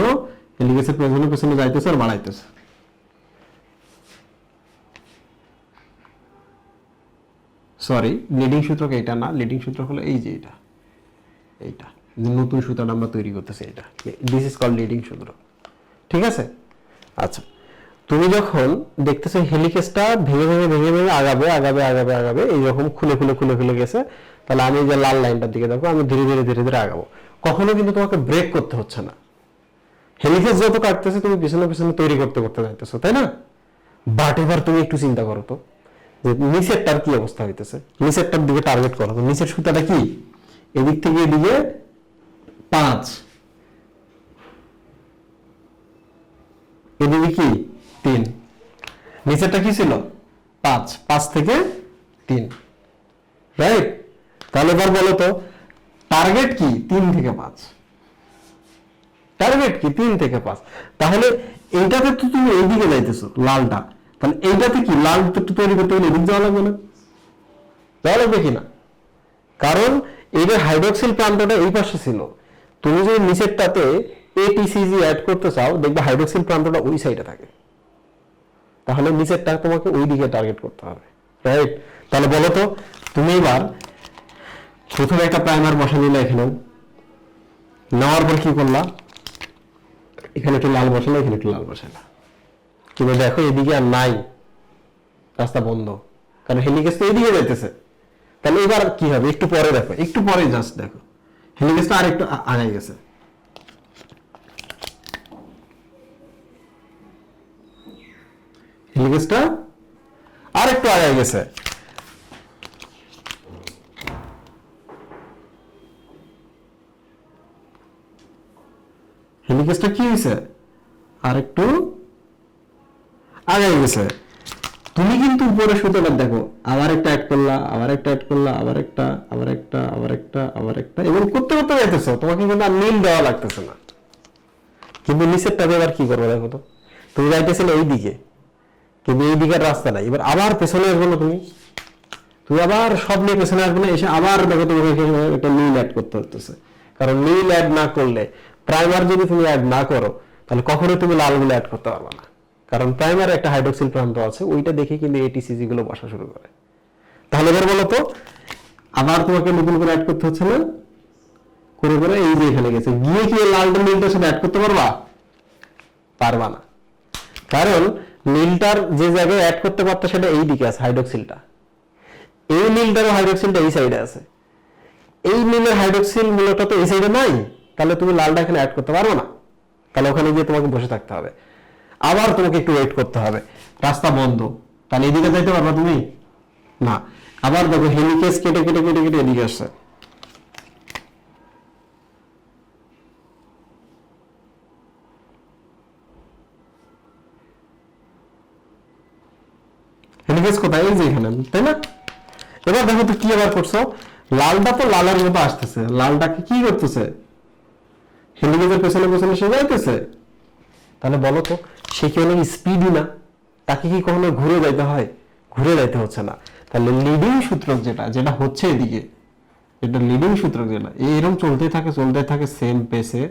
হেলিকেজের পেছনে পেছনে যাইতেছো আর বাড়াইতেছো। সরি, লিডিং সূত্রক এটা না, লিডিং সূত্র হলো এই যে এটা, এইটা যে নতুন সূত্রটা আমরা তৈরি করতেছি, এটা দিস ইজ কল্ড লিডিং সূত্র। ঠিক আছে? আচ্ছা, তুমি যখন দেখতেছো হেলিকেজটা ভেঙে ভেঙে ভেঙে ভেঙে আগাবে আগাবে আগাবে আগাবে, এইরকম খুলে খুলে খুলে খুলে গেছে, তাহলে আমি যে লাল লাইনটার দিকে দেখো, আমি ধীরে ধীরে ধীরে ধীরে আগাবো। কখনো কিন্তু তোমাকে ব্রেক করতে হচ্ছে না। হেলিকেজ যত কাটতেছে তুমি পিছনে পিছনে তৈরি করতে করতে যাইতেছো, তাই না? বাট এবার তুমি একটু চিন্তা করো তো যে নিচেরটার কি অবস্থা হইতেছে, নিচেরটার দিকে টার্গেট করো তো। নিচের সুতাটা কি, এদিক থেকে এদিকে 5, এদিকে কি 3, নিচেরটা কি ছিল 5, 5 থেকে 3, রাইট? তাহলে এবার বলো তো টার্গেট কি 3 থেকে 5, টার্গেট কি 3 থেকে 5। তাহলে এইটাতে তো তুমি এইদিকে যাইতেছো লালটা, তাহলে এইটাতে কি লাল তৈরি করতে গেলে এদিক যাওয়া লাগবে না? যাওয়া লাগবে কিনা? কারণ এইটার হাইড্রোক্সিল প্রান্তটা এই পাশে ছিল, তুমি যদি নিচেরটাতে এটিসিজি অ্যাড করতে চাও, দেখবে হাইড্রোক্সিল প্রান্তটা ওই সাইডে থাকে, তাহলে নিচেরটা তোমাকে ওই দিকে টার্গেট করতে হবে, রাইট? তাহলে বলো তো, তুমি এবার প্রথমে একটা প্রাইমার বসা নিলে, এখানে নেওয়ার পর কি করলা, এখানে একটু লাল বসালো, এখানে একটু লাল বসালো, কিন্তু দেখো এদিকে আর নাই, রাস্তা বন্ধ, কারণ হেলিকেজ তো এদিকে যাইতেছে। তাহলে এবার কি হবে, একটু পরে দেখো, একটু পরে জাস্ট দেখো হেলিকেজটা আর একটু আগাই গেছে, হেলিকেজটা আর একটু আগাই গেছে। হেলিকেজটা কি হয়েছে, আর একটু আগাই গেছে। তুমি কিন্তু উপরে সুতোটা দেখো, আবার একটা অ্যাড করলা, আবার একটা অ্যাড করলা, আবার একটা, আবার একটা, আবার একটা, আবার একটা, এবং করতে করতে যাইতেছো, তোমাকে কিন্তু আর নীল দেওয়া লাগতেছে না। কিন্তু নিচেরটা এবার কি করবে দেখো তো, তুমি যাইতেছিলে এই দিকে, কিন্তু এই দিকের রাস্তা নাই, এবার আবার পেছনে আসবে না, তুমি আবার সব নিয়ে পেছনে আসবে না, এসে আবার দেখো তোমাকে একটা নীল অ্যাড করতে হতেছে। কারণ নীল অ্যাড না করলে, প্রাইমার যদি তুমি অ্যাড না করো, তাহলে কখনোই তুমি লালগুলো অ্যাড করতে পারবে না। কারণ প্রাইমারে একটা হাইড্রোক্সিল প্রান্ত আছে, ওইটা দেখে কিন্তু এটিসিজি গুলো বসা শুরু করে। তাহলে এবার বলো তো, আবার তোমাকে নতুন করে অ্যাড করতে হচ্ছে না, করে করে এই যে এখানে গেছে, গিয়ে কি লালটা নীলটার সাথে অ্যাড করতে পারবা? পারবা না। কারণ নীলটার যে জায়গায় অ্যাড করতে পারতো সেটা এই দিকে আছে, হাইড্রোক্সিলটা। এই নীলটার হাইড্রোক্সিলটা এই সাইডে আছে, এই নীলের হাইড্রোক্সিল মূলটা তো এই সাইডে নাই, তাহলে তুমি লালটা এখানে অ্যাড করতে পারবে না। তাহলে ওখানে গিয়ে তোমাকে বসে থাকতে হবে, আবার তোমাকে একটু ওয়েট করতে হবে, রাস্তা বন্ধ, তাহলে এদিকে যাইতে পারবা তুমি না। আবার দেখো হেলিকেজ কেটে কেটে কেটে কেটে এদিকে আসছে, হেলিকেজ কোথায়, এই যে এখানে, তাই না? এবার দেখো তো কি আবার করছো, লালটা তো লালের মতো আসতেছে, লালটাকে কি করতেছে, হেলিকেজের পেছনে পেছনে সে যাইতেছে। তাহলে বলো তো, সে কি অনেক স্পিডি না? তাকে কি কখনো ঘুরে যাইতে হয়? ঘুরে যাইতে হচ্ছে না। তাহলে লিডিং সূত্রক যেটা যেটা হচ্ছে এদিকে, এটা লিডিং সূত্রক যেটা এরকম চলতেই থাকে সেম পেসে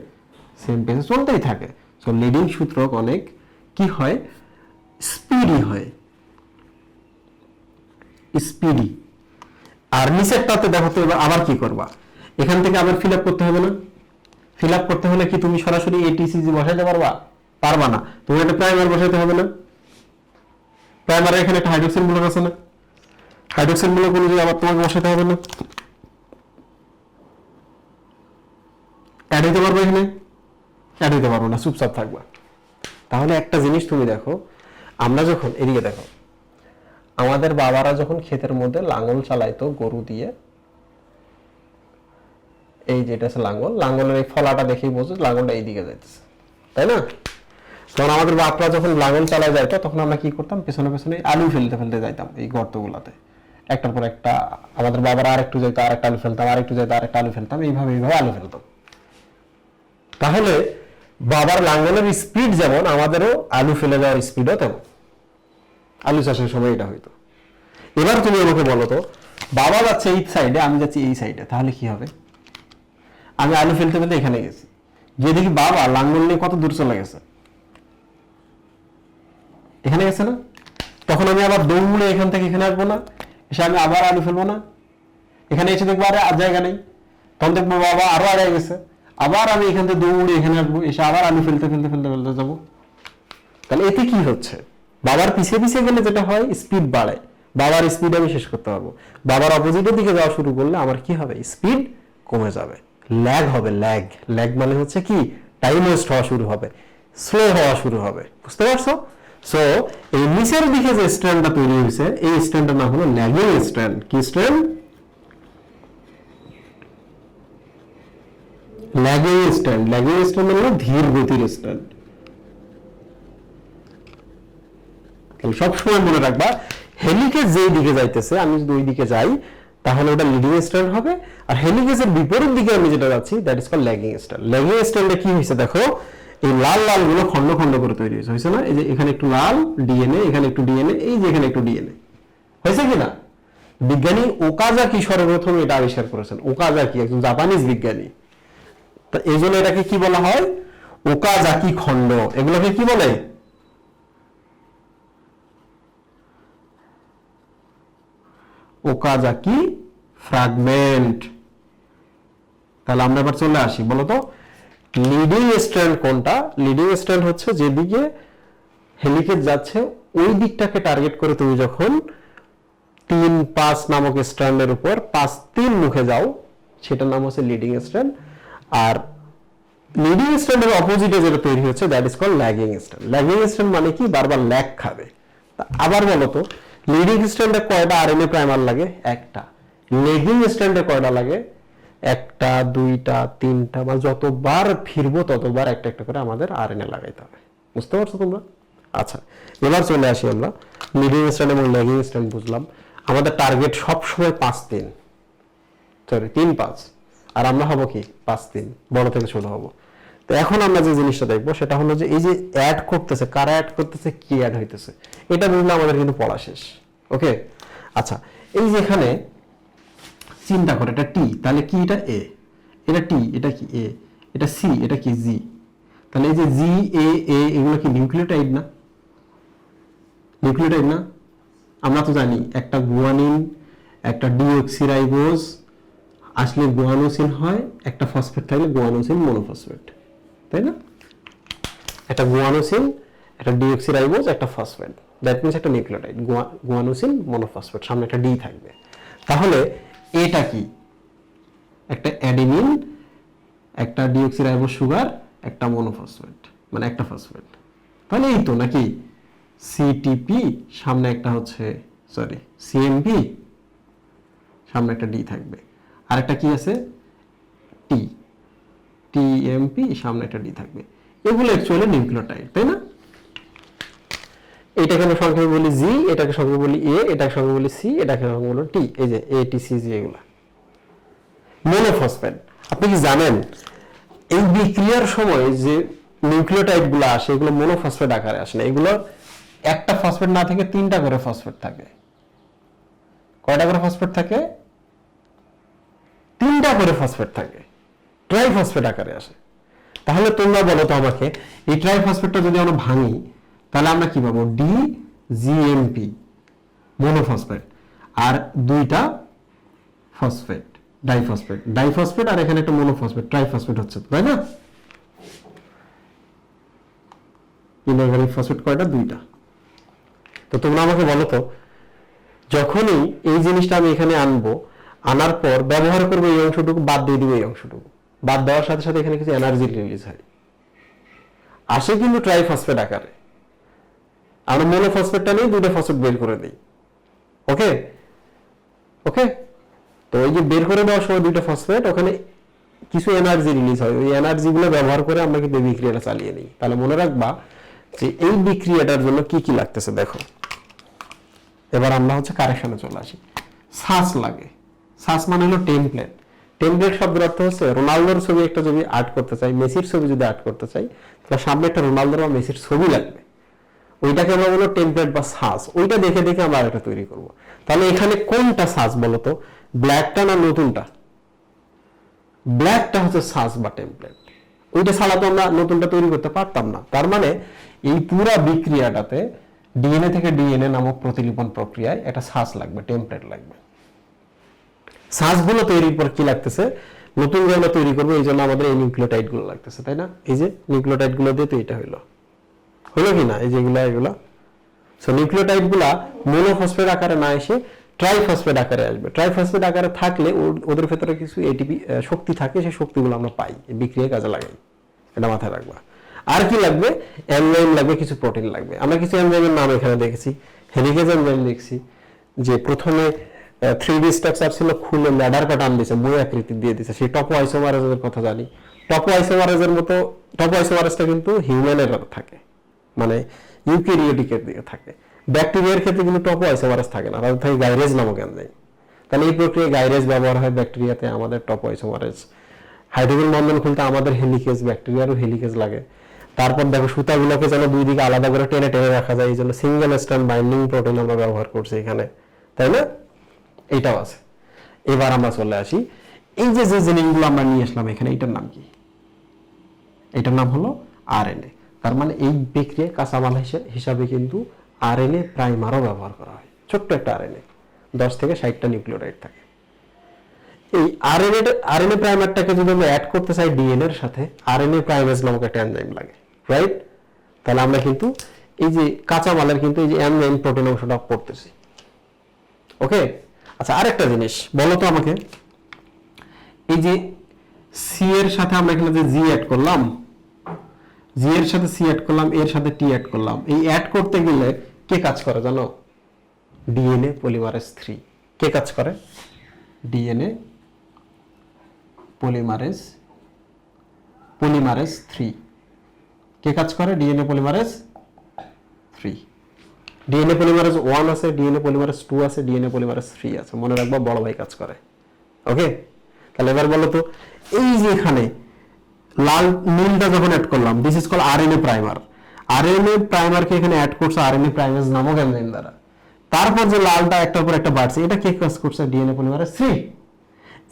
চলতেই থাকে। সো লিডিং সূত্রক অনেক কি হয়, স্পিডি হয়, স্পিডি। আর নিচেরটাতে দেখো তো, এবার আবার কি করবা, এখান থেকে আবার ফিল আপ করতে হবে না? ফিল আপ করতে হলে কি তুমি সরাসরি এটিসিজি বসাইতে পারবা? পারবা না। তুমি একটা প্রাইমার বসাইতে হবে না? প্রাইমারে এখানে একটা হাইড্রোক্সিল মূলক আছে না, হাইড্রোক্সিল মূলক অনুযায়ী আবার তোমাকে বসাইতে হবে না? অ্যাড হইতে পারবে এখানে? অ্যাড হইতে পারবো না, চুপচাপ থাকবা। তাহলে একটা জিনিস তুমি দেখো, আমরা যখন এদিকে দেখো, আমাদের বাবারা যখন ক্ষেতের মধ্যে লাঙ্গল চালাইতো গরু দিয়ে, এই যেটা আছে লাঙ্গল, লাঙ্গলের এই ফলাটা দেখেই বোঝো লাঙ্গলটা এইদিকে যাইতেছে, তাই না? তখন আমাদের বাপরা যখন লাঙ্গল চালায় যাইতো, তখন আমরা কি করতাম, পেছনে পেছনে আলু ফেলতে ফেলতে যাইতাম এই গর্তগুলাতে, একটার পর একটা। আমাদের বাবারা আরেকটু যাইতো, আরেকটা আলু ফেলতাম, আরেকটু যাইতো, আরেকটা আলু ফেলতাম, এইভাবে আলু ফেলতাম। তাহলে বাবার লাঙ্গলের স্পিড যেমন, আমাদেরও আলু ফেলে যাওয়ার স্পিডও তেমন। আলু চাষের সময় এটা হইতো। এবার তুমি আমাকে বলো তো, বাবা যাচ্ছে এই সাইডে, আমি যাচ্ছি এই সাইডে, তাহলে কি হবে? আমি আলু ফেলতে ফেলতে এখানে গেছি, গিয়ে দেখি বাবা লাঙ্গল নিয়ে কত দূর চলে গেছে, এখানে গেছে না? তখন আমি আবার দৌড়ে এখান থেকে এখানে আসবো না, এসে আমি আবার আলু ফেলবো না? এখানে এসে দেখবো আরে আর জায়গা নেই, তখন দেখবো বাবা আরো আগে গেছে, আবার আমি এখান থেকে দৌড়ে এখানে আসবো, এসে আবার আলু ফেলতে ফেলতে ফেলতে ফেলতে যাবো। তাহলে এতে কি হচ্ছে? বাবার পিছিয়ে পিছিয়ে গেলে যেটা হয়, স্পিড বাড়ে, বাবার স্পিড আমি শেষ করতে পারবো। বাবার অপোজিটের দিকে যাওয়া শুরু করলে আমার কি হবে? স্পিড কমে যাবে, ল্যাগ হবে। ল্যাগ ল্যাগ মানে হচ্ছে কি? টাইম ওয়েস্ট হওয়া শুরু হবে, স্লো হওয়া শুরু হবে। বুঝতে পারছো? সো এই নিচের দিকে যে স্ট্র্যান্ডটা তৈরি হয়েছে, এই স্ট্র্যান্ডটার নাম হলো ল্যাগিং স্ট্র্যান্ড। কি strand? Lagging strand. Lagging strand মানে ধীর গতির স্ট্র্যান্ড। সবসময় মনে রাখবা, হেলিকেজ যেই দিকে যাইতেছে, আমি যদি ওই দিকে যাই তাহলে ওটা লিডিং স্ট্র্যান্ড হবে, আর হেলিকেজের বিপরীত দিকে আমি যেটা যাচ্ছি that is called lagging strand. Lagging স্ট্র্যান্ডে কি হয়েছে দেখো, এই লাল লাল গুলো খন্ড খন্ড করে তৈরি হয়েছে না? এই যে এখানে একটু লাল ডিএনএ, এখানে একটু ডিএনএ, এই যে এখানে একটু ডিএনএ, হয়েছে কিনা? বিজ্ঞানী ওকাজাকি সর্বপ্রথম এটা আবিষ্কার করেছেন। ওকাজাকি একজন জাপানিজ বিজ্ঞানী। তো এই জন্য এটাকে কি বলা হয়? ওকাজাকি খন্ড। এগুলোকে কি বলে? Okazaki fragment. তাহলে আমরা এবার চলে আসি, বলতো লিডিং স্ট্র্যান্ড কোনটা? লিডিং স্ট্র্যান্ড হচ্ছে যেদিকে হেলিকেজ যাচ্ছে ওই দিকটাকে টার্গেট করে তুমি যখন 3-5 নামক স্ট্র্যান্ডের উপর 5-3 মুখে যাও, সেটার নাম হচ্ছে লিডিং স্ট্র্যান্ড। আর লিডিং স্ট্র্যান্ডের অপোজিটে যেটা তৈরি হচ্ছে that is called lagging strand. Lagging strand মানে কি? বারবার ল্যাগ খাবে। আবার বলতো লিডিং স্ট্র্যান্ডে কয়টা আরএনএ প্রাইমার লাগে? একটা। ল্যাগিং স্ট্র্যান্ডে কয়টা লাগে? একটা, দুইটা, তিনটা, মানে যতবার ফিরবো ততবার একটা একটা করে আমাদের আরএনএ লাগাইতে হবে। বুঝতে পারছো তোমরা? আচ্ছা, এবার চলে আসি আমরা লিডিং স্ট্র্যান্ড এবং ল্যাগিং স্ট্র্যান্ড বুঝলাম। আমাদের টার্গেট সবসময় 5-3, সরি 3-5, আর আমরা হবো কি? 5-3, বড় থেকে ছোট হবো। তো এখন আমরা যে জিনিসটা দেখবো সেটা হলো যে এই যে অ্যাড করতেছে, কারা অ্যাড করতেছে, কি অ্যাড হইতেছে, এটা বুঝলে আমাদের কিন্তু পড়া শেষ। ওকে, আচ্ছা, এই যে এখানে চিন্তা করে এটা টি, তাহলে কি? এটা এ, এটা টি, এটা কি? এ, এটা সি, এটা কি? জি। তাহলে এই যে জি, এ, এ, এগুলো কি নিউক্লিওটাইড না? নিউক্লিওটাইড না? আমরা তো জানি একটা গুয়ানিন, একটা ডিঅক্সিরাইবোজ আসলে গুয়ানোসিন হয়, একটা ফসফেট থাকলে গুয়ানোসিন মনোফসফেট, তাই না? একটা গুয়ানোসিন, একটা ডিঅক্সিরাইবোজ, একটা ফসফেট, দ্যাট মিন্স একটা নিউক্লিওটাইড। গুয়ানোসিন মনোফসফেট, সামনে একটা ডি থাকবে। তাহলে এটা কি? একটা অ্যাডেনিন, একটা ডিঅক্সিরাইবোজ সুগার, একটা মনোফসফেট, মানে একটা ফসফেট। তাহলে এই তো নাকি? সিটিপি, সামনে একটা হচ্ছে সরি সিএমপি, সামনে একটা ডি থাকবে। আর একটা কি আছে? টি, টিএমপি, সামনে একটা ডি থাকবে। এগুলো অ্যাকচুয়ালি নিউক্লিওটাইড, তাই না? এটাকে আমরা সংক্ষেপে বলি জি, এটাকে সংক্ষেপে বলি এ, এটাকে সংক্ষেপে বলি সি, এটাকে সংক্ষেপে বলি টি। এই যে এ, টি, সি, জি, এগুলা মনোফসফেট। আপনি কি জানেন এই বিক্রিয়ার সময় যে নিউক্লিওটাইড গুলো আসে এগুলো মনোফসফেট আকারে আসে না, এগুলো একটা ফসফেট না থেকে 3টা করে ফসফেট থাকে। কয়টা করে ফসফেট থাকে? 3টা করে ফসফেট থাকে, ট্রাইফসফেট আকারে আসে। তাহলে তোমরা বলো তো আমাকে, এই ট্রাইফসফেটটা যদি আমরা ভাঙি তাহলে আমরা কি পাবো? ডি, জিএমপি, মনোফসফেট, আর 2টা ফসফেট, ডাইফসফেট, ডাইফসফেট, আর এখানে একটা মনোফসফেট, ট্রাইফসফেট হচ্ছে, তাই না? ইনঅর্গানিক ফসফেট কয়টা? 2টা। তো তোমরা আমাকে বলো তো, যখনই এই জিনিসটা আমি এখানে আনবো, আনার পর ব্যবহার করবো এই অংশটুকু, বাদ দিয়ে দিব এই অংশটুকু, বাদ দেওয়ার সাথে সাথে এখানে কিছু এনার্জি রিলিজ হয়, আসে কিন্তু ট্রাইফসফেট আকারে। আমরা মনোফসফেটটা নিয়ে 2টা ফসফেট বের করে দিই। ওকে ওকে, তো এই যে বের করে দেওয়ার সময় 2টা ফসফেট, ওখানে কিছু এনার্জি রিলিজ হয়, ওই এনার্জি গুলো ব্যবহার করে আমরা কিন্তু বিক্রিয়াটা চালিয়ে নিই। তাহলে মনে রাখবা যে এই বিক্রিয়াটার জন্য কি কি লাগতেছে দেখো। এবার আমরা হচ্ছে কারেকশনে চলে আসি। সাস লাগে। সাস মানে হলো টেমপ্লেট। টেমপ্লেট শব্দের অর্থ হচ্ছে রোনালদোর ছবি একটা যদি আর্ট করতে চাই, মেসির ছবি যদি আর্ট করতে চাই, তাহলে সামনে একটা রোনালদোর বা মেসির ছবি লাগবে, ওইটাকে আমরা বলবো টেমপ্লেট বা সাস। ওইটা দেখে দেখে আমরা আরেকটা তৈরি করব। তাহলে এখানে কোনটা সাজ বলো তো, ব্ল্যাকটা না নতুনটা? ব্ল্যাকটা হচ্ছে সাজ বা টেমপ্লেট, ওইটা ছাড়া তো আমরা নতুনটা তৈরি করতে পারতাম না। তার মানে এই পুরো বিক্রিয়াটাতে ডিএনএ থেকে ডিএনএ নামক প্রতিলিপন প্রক্রিয়ায় একটা সাজ লাগবে, টেমপ্লেট লাগবে। সাজগুলো তৈরির পর কি লাগতেছে, নতুন যেগুলো তৈরি করবো এই জন্য আমাদের এই নিউক্লিওটাইড গুলো লাগতেছে, তাই না? এই যে নিউক্লিওটাইড গুলো দিয়ে তো এটা হলো কি না, এই যে এগুলা সো নিউক্লিওটাইড গুলা মোনোফসফেট আকারে না এসে ট্রাইফসফেট আকারে আসবে। ট্রাইফসফেট আকারে থাকলে ওদের ভেতরে কিছু এটিপি শক্তি থাকে, সেই শক্তিগুলো আমরা পাই, এই বিক্রিয়ায় কাজে লাগাই, এটা মাথায় রাখবা। আর কি লাগবে, এনজাইম লাগবে, কিছু প্রোটিন লাগবে। আমরা কিছু এনজাইমের নাম এখানে দেখেছি, হেলিকেজ এনজাইম দেখছি, যে প্রথমে 3D স্ট্রাকচার ছিল, খুলে ল্যাডার প্যাটার্ন দিয়েছে, মই আকৃতি দিয়ে দিয়েছে, সেই টপো আইসোমারেজের কথা জানি। টপো আইসোমারেজের মতো টপো আইসোমারেজটা কিন্তু হিউম্যানের থাকে, মানে ইউক্যারিওটিকের দিকে থাকে। ব্যাকটেরিয়ার ক্ষেত্রে কিন্তু টপো আইসোমারেজ থাকে না, তাদের থাকে গাইরেজ নামক এনজাইম। তাহলে এই প্রক্রিয়ায় গাইরেজ ব্যবহার হয় ব্যাকটেরিয়াতে, আমাদের টপো আইসোমারেজ। হাইড্রোজেন বন্ধন খুলতে আমাদের হেলিকেজ, ব্যাকটেরিয়ারও হেলিকেজ লাগে। তারপর দেখো সুতাগুলোকে যেন দুই দিকে আলাদা করে টেনে টেনে রাখা যায়, এই জন্য সিঙ্গেল স্ট্র্যান্ড বাইন্ডিং প্রোটিন আমরা ব্যবহার করছি এখানে, তাই না? এইটাও আছে। এবার আমরা চলে আসি, এই যে জিনিসগুলো আমরা নিয়ে আসলাম এখানে, এটার নাম কি? এটার নাম হলো আরএনএ। তার মানে এই বিক্রিয়ায় কাঁচামাল হিসাবে কিন্তু আরএনএ প্রাইমারও ব্যবহার করা হয়। ছোট্ট একটা আরএনএ, 10 থেকে 60টা নিউক্লিওটাইড থাকে। এই আরএনএ প্রাইমারটাকে যদি আমরা অ্যাড করতে চাই ডিএনএ এর সাথে, আরএনএ প্রাইমেজ নামক একটা এনজাইম লাগে, রাইট? তাহলে আমরা কিন্তু এই যে কাঁচামালের কিন্তু এই যে এনজাইম প্রোটিন অংশটা পড়তেছি, ওকে? আচ্ছা, আরেকটা জিনিস বলো তো আমাকে, এই যে সি এর সাথে আমরা এখানে যে জি অ্যাড করলাম, জি এর সাথে সি অ্যাড করলাম, এর সাথে টি অ্যাড করলাম, এই অ্যাড করতে গেলে কে কাজ করে জানো? DNA polymerase 3। কে কাজ করে? DNA polymerase 3। কে কাজ করে? DNA polymerase 3। ডিএনএ পলিমারেজ 1 আছে, ডিএনএ পলিমারেজ 2 আছে, ডিএনএ পলিমারেজ 3 আছে। মনে রাখবা, বড় ভাই কাজ করে, ওকে? তাহলে এবার বলো তো, এই যে এখানে লাল নীলটা যখন অ্যাড করলাম, this is call RNA primer. RNA প্রাইমারকে এখানে অ্যাড করছে আরএনএ প্রাইমেজ নামক এনজাইম দ্বারা। তারপর যে লালটা একটার পর একটা বাড়ছে, এটা কে কাজ করছে? DNA polymerase 3।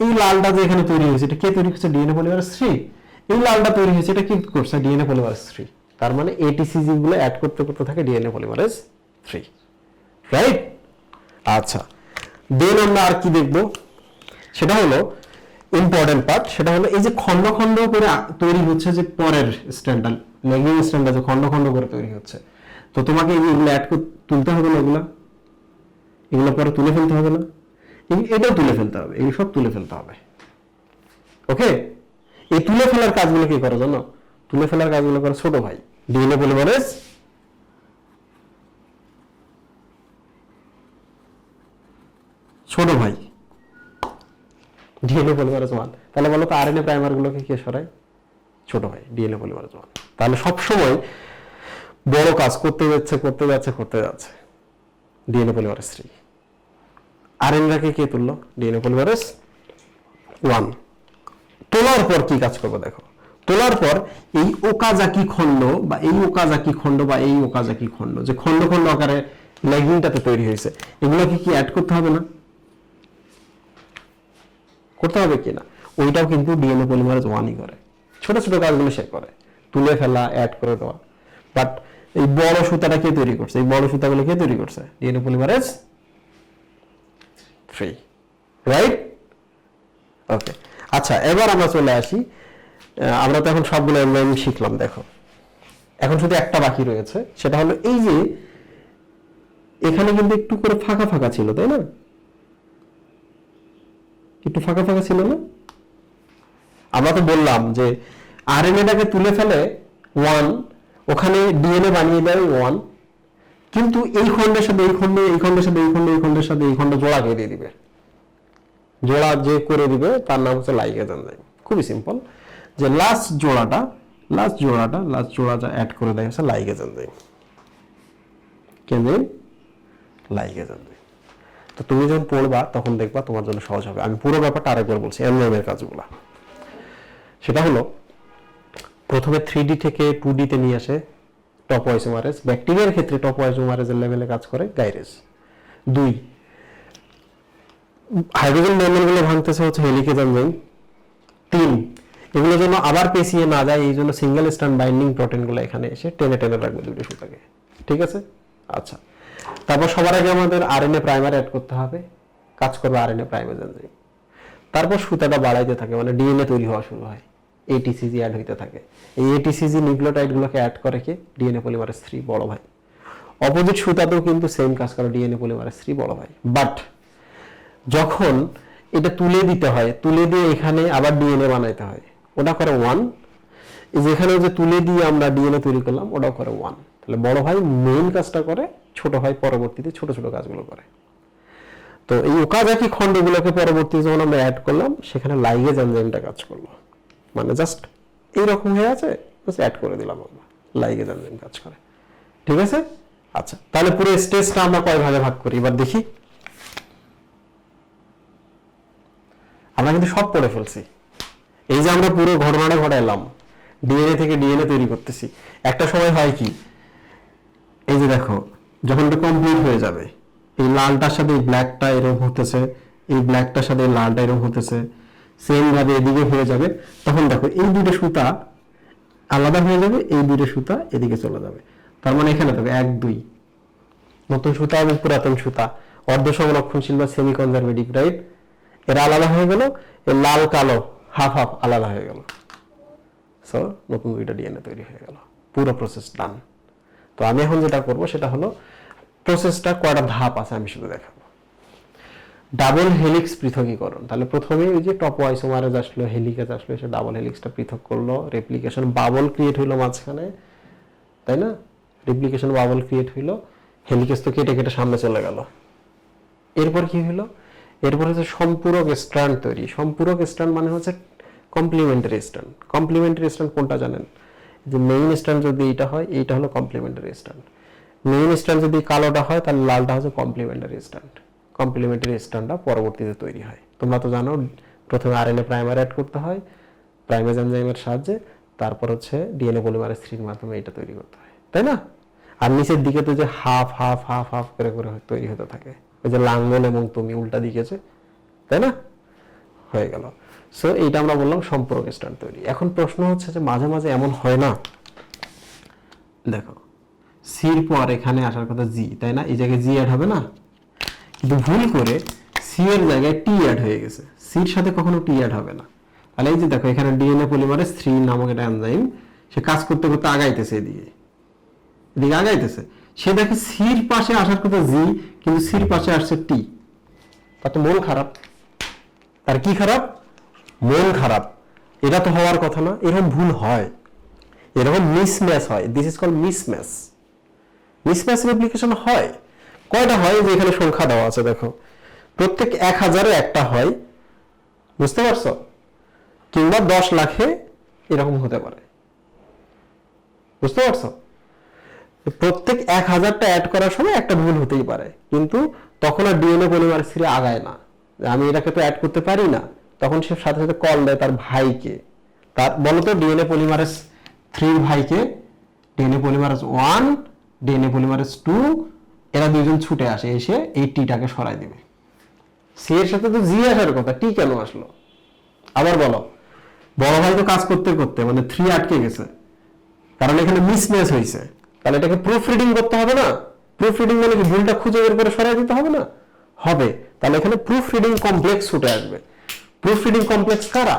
এই লালটা যে এখানে তৈরি হয়েছে, এটা কে তৈরি করছে? DNA polymerase 3। এই লালটা তৈরি হয়েছে, এটা কি করছে? DNA polymerase 3। তার মানে এটিসিজি গুলো অ্যাড করতে করতে থাকে ডিএনএ পলিমারেজ 3, রাইট? আচ্ছা, দেন আমরা আর কি দেখবো, সেটা হলো ইম্পর্টেন্ট পার্ট, সেটা হলো এই যে খন্ড খন্ড করে তৈরি হচ্ছে, যে পরের স্ট্যান্ডটা, লেগিং স্ট্যান্ডটা যে খন্ড খন্ড করে তৈরি হচ্ছে, তো তোমাকে এগুলো অ্যাড তুলতে হবে না, এগুলো পরে তুলে ফেলতে হবে না, এটাও তুলে ফেলতে হবে, এগুলো সব তুলে ফেলতে হবে, ওকে? এই তুলে ফেলার কাজগুলো কি করে জানো? তুলে ফেলার কাজগুলো করে ছোট ভাই, ডিএনএ পলিমারেজ ছোট ভাই, ডিএনএ পলিমারেজ 1। তাহলে বলো তো আরএনএ প্রাইমার গুলোকে কে সরায়? ছোট ভাই, ডিএনএ পলিমারেজ 1। তাহলে সব সময় বড় কাজ করতে যাচ্ছে ডিএনএ পলিমারেজ 3। আরএনএকে কে তুললো? DNA polymerase 1। তোলার পর কি কাজ করবে দেখো, তোলার পর এই ওকাজাকি খন্ড বা এই ওকাজাকি খন্ড বা এই ওকাজাকি খন্ড, যে খন্ড খন্ড আকারে লেগিংটাতে তৈরি হয়েছে, এগুলোকে কি অ্যাড করতে হবে না? করতে হবে কিনা? ওইটাও কিন্তু ডিএনএ পলিমারেজ 1ই করে, ছোট ছোট কাজগুলো সে করে, তুলে ফেলা, অ্যাড করে দেওয়া। বাট এই বড় সুতাটা কে তৈরি করছে? এই বড় সুতাগুলো কে তৈরি করছে? DNA polymerase 3, right? ওকে, আচ্ছা, এবার আমরা চলে আসি, আমরা তো এখন সবগুলো এনজাইম শিখলাম, দেখো এখন শুধু একটা বাকি রয়েছে, সেটা হলো এই যে এখানে কিন্তু একটু করে ফাঁকা ফাঁকা ছিল, তাই না? একটু ফাঁকা ফাঁকা ছিল না? আমরা তো বললাম যে আরএনএটাকে তুলে ফেলে 1, ওখানে ডিএনএ বানিয়ে দেয় 1, কিন্তু এই খন্ডের সাথে এই খন্ড, এই খন্ডের সাথে এই খন্ড, এই খন্ডের সাথে এই খন্ড জোড়া দিয়ে দিবে, জোড়া যে করে দিবে তার নাম হচ্ছে লাইগেজ এনজাইম। খুবই সিম্পল, যে লাস্ট জোড়াটা যা অ্যাড করে দেয় হচ্ছে লাইগেজ এনজাইম। কেন? Ligase enzyme. তো তুমি যখন পড়বা তখন দেখবা তোমার জন্য সহজ হবে। আমি পুরো ব্যাপারটা আরেকবার বলছি, এনজাইমের কাজগুলো। সেটা হলো প্রথমে 3D থেকে 2D তে নিয়ে আসে টপো আইসোমারেজ। ব্যাকটেরিয়ার ক্ষেত্রে টপো আইসোমারেজের লেভেলে কাজ করে গাইরেজ। 2, হাইড্রোজেন বন্ধনগুলো ভাঙতেছে হচ্ছে হেলিকেজ এনজাইম 3, এগুলো যেন আবার পেঁচিয়ে না যায় এই জন্য সিঙ্গেল স্ট্র্যান্ড বাইন্ডিং প্রোটিনগুলো এখানে এসে টেনে টেনে রাখবে দুটো সুতাকে। ঠিক আছে, আচ্ছা। তারপর সবার আগে আমাদের আরএনএ প্রাইমার অ্যাড করতে হবে, কাজ করবে আরএনএ প্রাইমেজ এনজাইম। তারপর সুতাটা বাড়াইতে থাকে, মানে ডিএনএ তৈরি হওয়া শুরু হয়, এটিসিজি অ্যাড হইতে থাকে। এই এটিসিজি নিউক্লিওটাইডগুলোকে অ্যাড করে কি ডিএনএ পলিমারেজ 3 বড় ভাই। অপোজিট সুতাতেও কিন্তু সেম কাজ করে ডিএনএ পলিমারেজ 3 বড় ভাই। বাট যখন এটা তুলে দিতে হয়, তুলে দিয়ে এখানে আবার ডিএনএ বানাইতে হয়, ওটা করে 1। যেখানে যে তুলে দিয়ে আমরা ডিএনএ তৈরি করলাম ওটাও করে 1। তাহলে বড় ভাই মেইন কাজটা করে, ছোট ভাই পরবর্তীতে ছোট ছোট কাজগুলো করে। তো এই ওকাজাকি খণ্ডগুলোকে পরবর্তীতে যখন আমরা অ্যাড করলাম সেখানে লাইগেজ এনজাইমটা কাজ করলো, মানে জাস্ট এইরকম হয়ে আছে, জাস্ট অ্যাড করে দিলাম আমরা, লাইগেজ এনজাইম কাজ করে। ঠিক আছে, আচ্ছা। তাহলে পুরো স্টেজটা আমরা কয় ভাগে ভাগ করি এবার দেখি। আমরা কিন্তু সব পড়ে ফেলছি। এই যে আমরা পুরো ঘটনাটা ঘটাইলাম, ডিএনএ থেকে ডিএনএ তৈরি করতেছি। একটা সময় হয় কি, এই যে দেখো যখন এটা কমপ্লিট হয়ে যাবে, এই লালটার সাথে এই ব্ল্যাকটা এরকম হতেছে, এই ব্ল্যাকটার সাথে লালটা এরকম হতেছে, সেম ভাবে এদিকে হয়ে যাবে। তখন দেখো এই দুটো সুতা আলাদা হয়ে যাবে, এই দুটো সুতা এদিকে চলে যাবে। তার মানে এখানে দেখো 1 2 নতুন সুতা এবং পুরাতন সুতা অর্ধ সংরক্ষণশীল বা সেমি কনজারভেটিভ, রাইট? এরা আলাদা হয়ে গেল, এই লাল কালো হাফ হাফ আলাদা হয়ে গেল। সো নতুন দুইটা ডিএনএ তৈরি হয়ে গেল, পুরো প্রসেস ডান। তো আমি এখন যেটা করব সেটা হলো প্রসেসটা কয়টা ধাপ আছে আমি শুধু দেখাবো। ডাবল হেলিক্স পৃথকীকরণ। তাহলে প্রথমে ওই যে টপো আইসোমারেজ আসলো, হেলিকেজ আসলো, সে ডাবল হেলিক্সটা পৃথক করলো, রেপ্লিকেশন বাবল ক্রিয়েট হইলো মাঝখানে, তাই না? রেপ্লিকেশন বাবল ক্রিয়েট হইলো, হেলিকেজ তো কেটে কেটে সামনে চলে গেল। এরপর কি হইলো? এরপর হচ্ছে সম্পূরক স্ট্র্যান্ড তৈরি। সম্পূরক স্ট্র্যান্ড মানে হচ্ছে কমপ্লিমেন্টারি স্ট্র্যান্ড। কমপ্লিমেন্টারি স্ট্র্যান্ড কোনটা জানেন? যে মেইন স্ট্র্যান্ড যদি এইটা হয়, এইটা হলো কমপ্লিমেন্টারি স্ট্র্যান্ড। মেইন স্ট্র্যান্ড যদি কালোটা হয় তাহলে লালটা হচ্ছে কমপ্লিমেন্টারি স্ট্র্যান্ড। কমপ্লিমেন্টারি স্ট্র্যান্ডটা পরবর্তীতে তৈরি হয়। তোমরা তো জানো প্রথমে আরএনএ প্রাইমার অ্যাড করতে হয় প্রাইমেজ এনজাইমের সাহায্যে, তারপর হচ্ছে ডিএনএ পলিমারেজ 3 এর মাধ্যমে এটা তৈরি করতে হয়, তাই না? আর নিচের দিকে তো যে হাফ হাফ হাফ হাফ করে করে তৈরি হতে থাকে, ওই যে লাঙ্গল এবং তুমি উল্টা দিকেছে, তাই না? হয়ে গেল। সো এইটা আমরা বললাম সম্পূরক স্ট্র্যান্ড তৈরি। এখন প্রশ্ন হচ্ছে যে মাঝে মাঝে এমন হয় না, দেখো সির পর এখানে আসার কথা জি, তাই না? এই জায়গায় জি অ্যাড হবে না, কিন্তু ভুল করে সি এর জায়গায় টি অ্যাড হয়ে গেছে। সির সাথে কখনো টি অ্যাড হবে না। তাহলে এই যে দেখো এখানে ডিএনএ পলিমারেজ 3 নামক একটা এনজাইম, সে কাজ করতে করতে আগাইতেছে, এদিকে এদিকে আগাইতেছে। সে দেখে সির পাশে আসার কথা জি, কিন্তু সির পাশে আসছে টি। তার তো মন খারাপ। তার কি খারাপ? মন খারাপ। এটা তো হওয়ার কথা না। এরকম ভুল হয়, এরকম মিসম্যাচ হয়। This is called mismatch. Mismatch replication হয়। কয়টা হয়? যে এখানে সংখ্যা দেওয়া আছে, দেখো প্রত্যেক 1000-এ একটা হয়, বুঝতে পারছো? কিংবা 10 লাখে এরকম হতে পারে, বুঝতে পারছো? প্রত্যেক 1000টা অ্যাড করার সময় একটা ভুল হতেই পারে, কিন্তু তখন আর ডিএনএ পলিমারেজ 3 আগায় না, আমি এটাকে তো অ্যাড করতে পারি না। তখন সে সাথে সাথে কল দেয় তার ভাইকে। তার বলতো ডিএনএ পলিমারেজ 3 ভাইকে, ডিএনএ পলিমারেজ 1, ডিএনএ পলিমারেজ 2, এরা দুইজন ছুটে আসে, এসে এই টিটাকে সরাই দিবে। সি এর সাথে তো জি আসার কথা, টি কেন আসলো? আবার বলো। বড় ভাই তো কাজ করতে করতে মানে 3 আটকে গেছে, কারণ এখানে মিসম্যাচ হয়েছে। তাহলে এটাকে প্রুফ রিডিং করতে হবে না? প্রুফ রিডিং মানে কি ভুলটা খুঁজে বের করে সরাই দিতে হবে না? হবে। তাহলে এখানে প্রুফ রিডিং কমপ্লেক্স ছুটে আসবে। প্রুফ রিডিং কমপ্লেক্স কারা?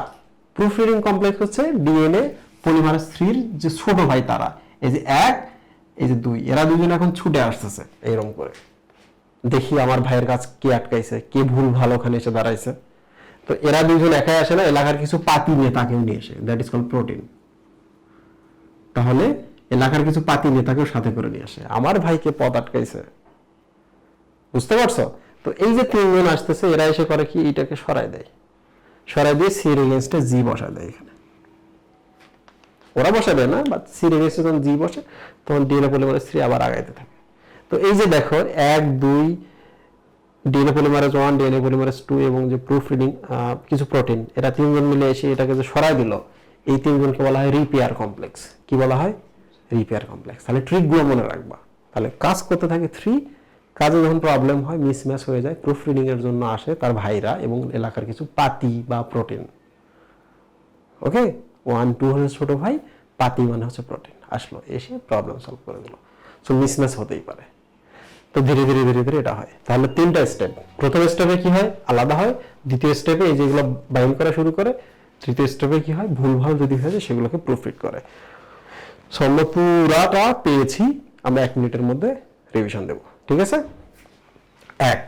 প্রুফ রিডিং কমপ্লেক্স হচ্ছে ডিএনএ পলিমারেজ 3 যে ছোট ভাই তারা, এই যে 1, এই যে 2, এরা দুজন এখন ছুটে আসতেছে এইরকম করে। দেখি আমার ভাইয়ের কাজ কে আটকাইছে, কে ভুল ভালো ওখানে এসে দাঁড়াইছে। তো এরা দুজন একাই আসে না, এলাকার কিছু পাতি নিয়ে তাকেও নিয়ে আসে, দ্যাট ইজ কল্ড প্রোটিন। তাহলে এলাকার কিছু পাতি নেতাকেও সাথে করে নিয়ে আসে, আমার ভাইকে পথ আটকাইছে, বুঝতে পারছো? তো এই যে 3 জন আসতেছে, এরা এসে করে কি, এটাকে সরাই দেয়, সরাই দিয়ে সির এগেইনস্টে জি বসায় দেয়। এখানে ওরা বসাবে না, বাট সির এগেইনস্টে যখন জি বসে তখন ডিএনএ পলিমারেজ 3 আবার আগাইতে থাকে। তো এই যে দেখো 1 2 ডিএনএ পলিমারেজ 1, ডিএনএ পলিমারেজ 2 এবং যে প্রুফ রিডিং কিছু প্রোটিন, এরা 3 জন মিলে এসে এটাকে যে সরাই দিল, এই 3 জনকে বলা হয় রিপেয়ার কমপ্লেক্স। কি বলা হয়? Repair complex. তাহলে ট্রিকগুলো মনে রাখবা। তাহলে কাজ করতে থাকে 3, কাজে যখন প্রবলেম হয়, মিসম্যাচ হয়ে যায়, প্রুফ রিডিং এর জন্য আসে তার ভাইরা এবং এলাকার কিছু পাতি বা প্রোটিন। ওকে, 1-2 হচ্ছে ছোট ভাই, পাতি মানে হচ্ছে প্রোটিন, আসলো এসে প্রবলেম সলভ করে দিল। সো মিসম্যাচ হতেই পারে। তো ধীরে ধীরে ধীরে ধীরে এটা হয়। তাহলে 3টা স্টেপ। প্রথম স্টেপে কি হয়, আলাদা হয়। দ্বিতীয় স্টেপে এই যেগুলো বাইন্ড করা শুরু করে। তৃতীয় স্টেপে কি হয়, ভুলভাল যদি হয়ে যায় সেগুলোকে প্রুফরিড করে। সো আমরা পুরাটা পেয়েছি, আমরা 1 মিনিটের মধ্যে রিভিশন দেব, ঠিক আছে। 1,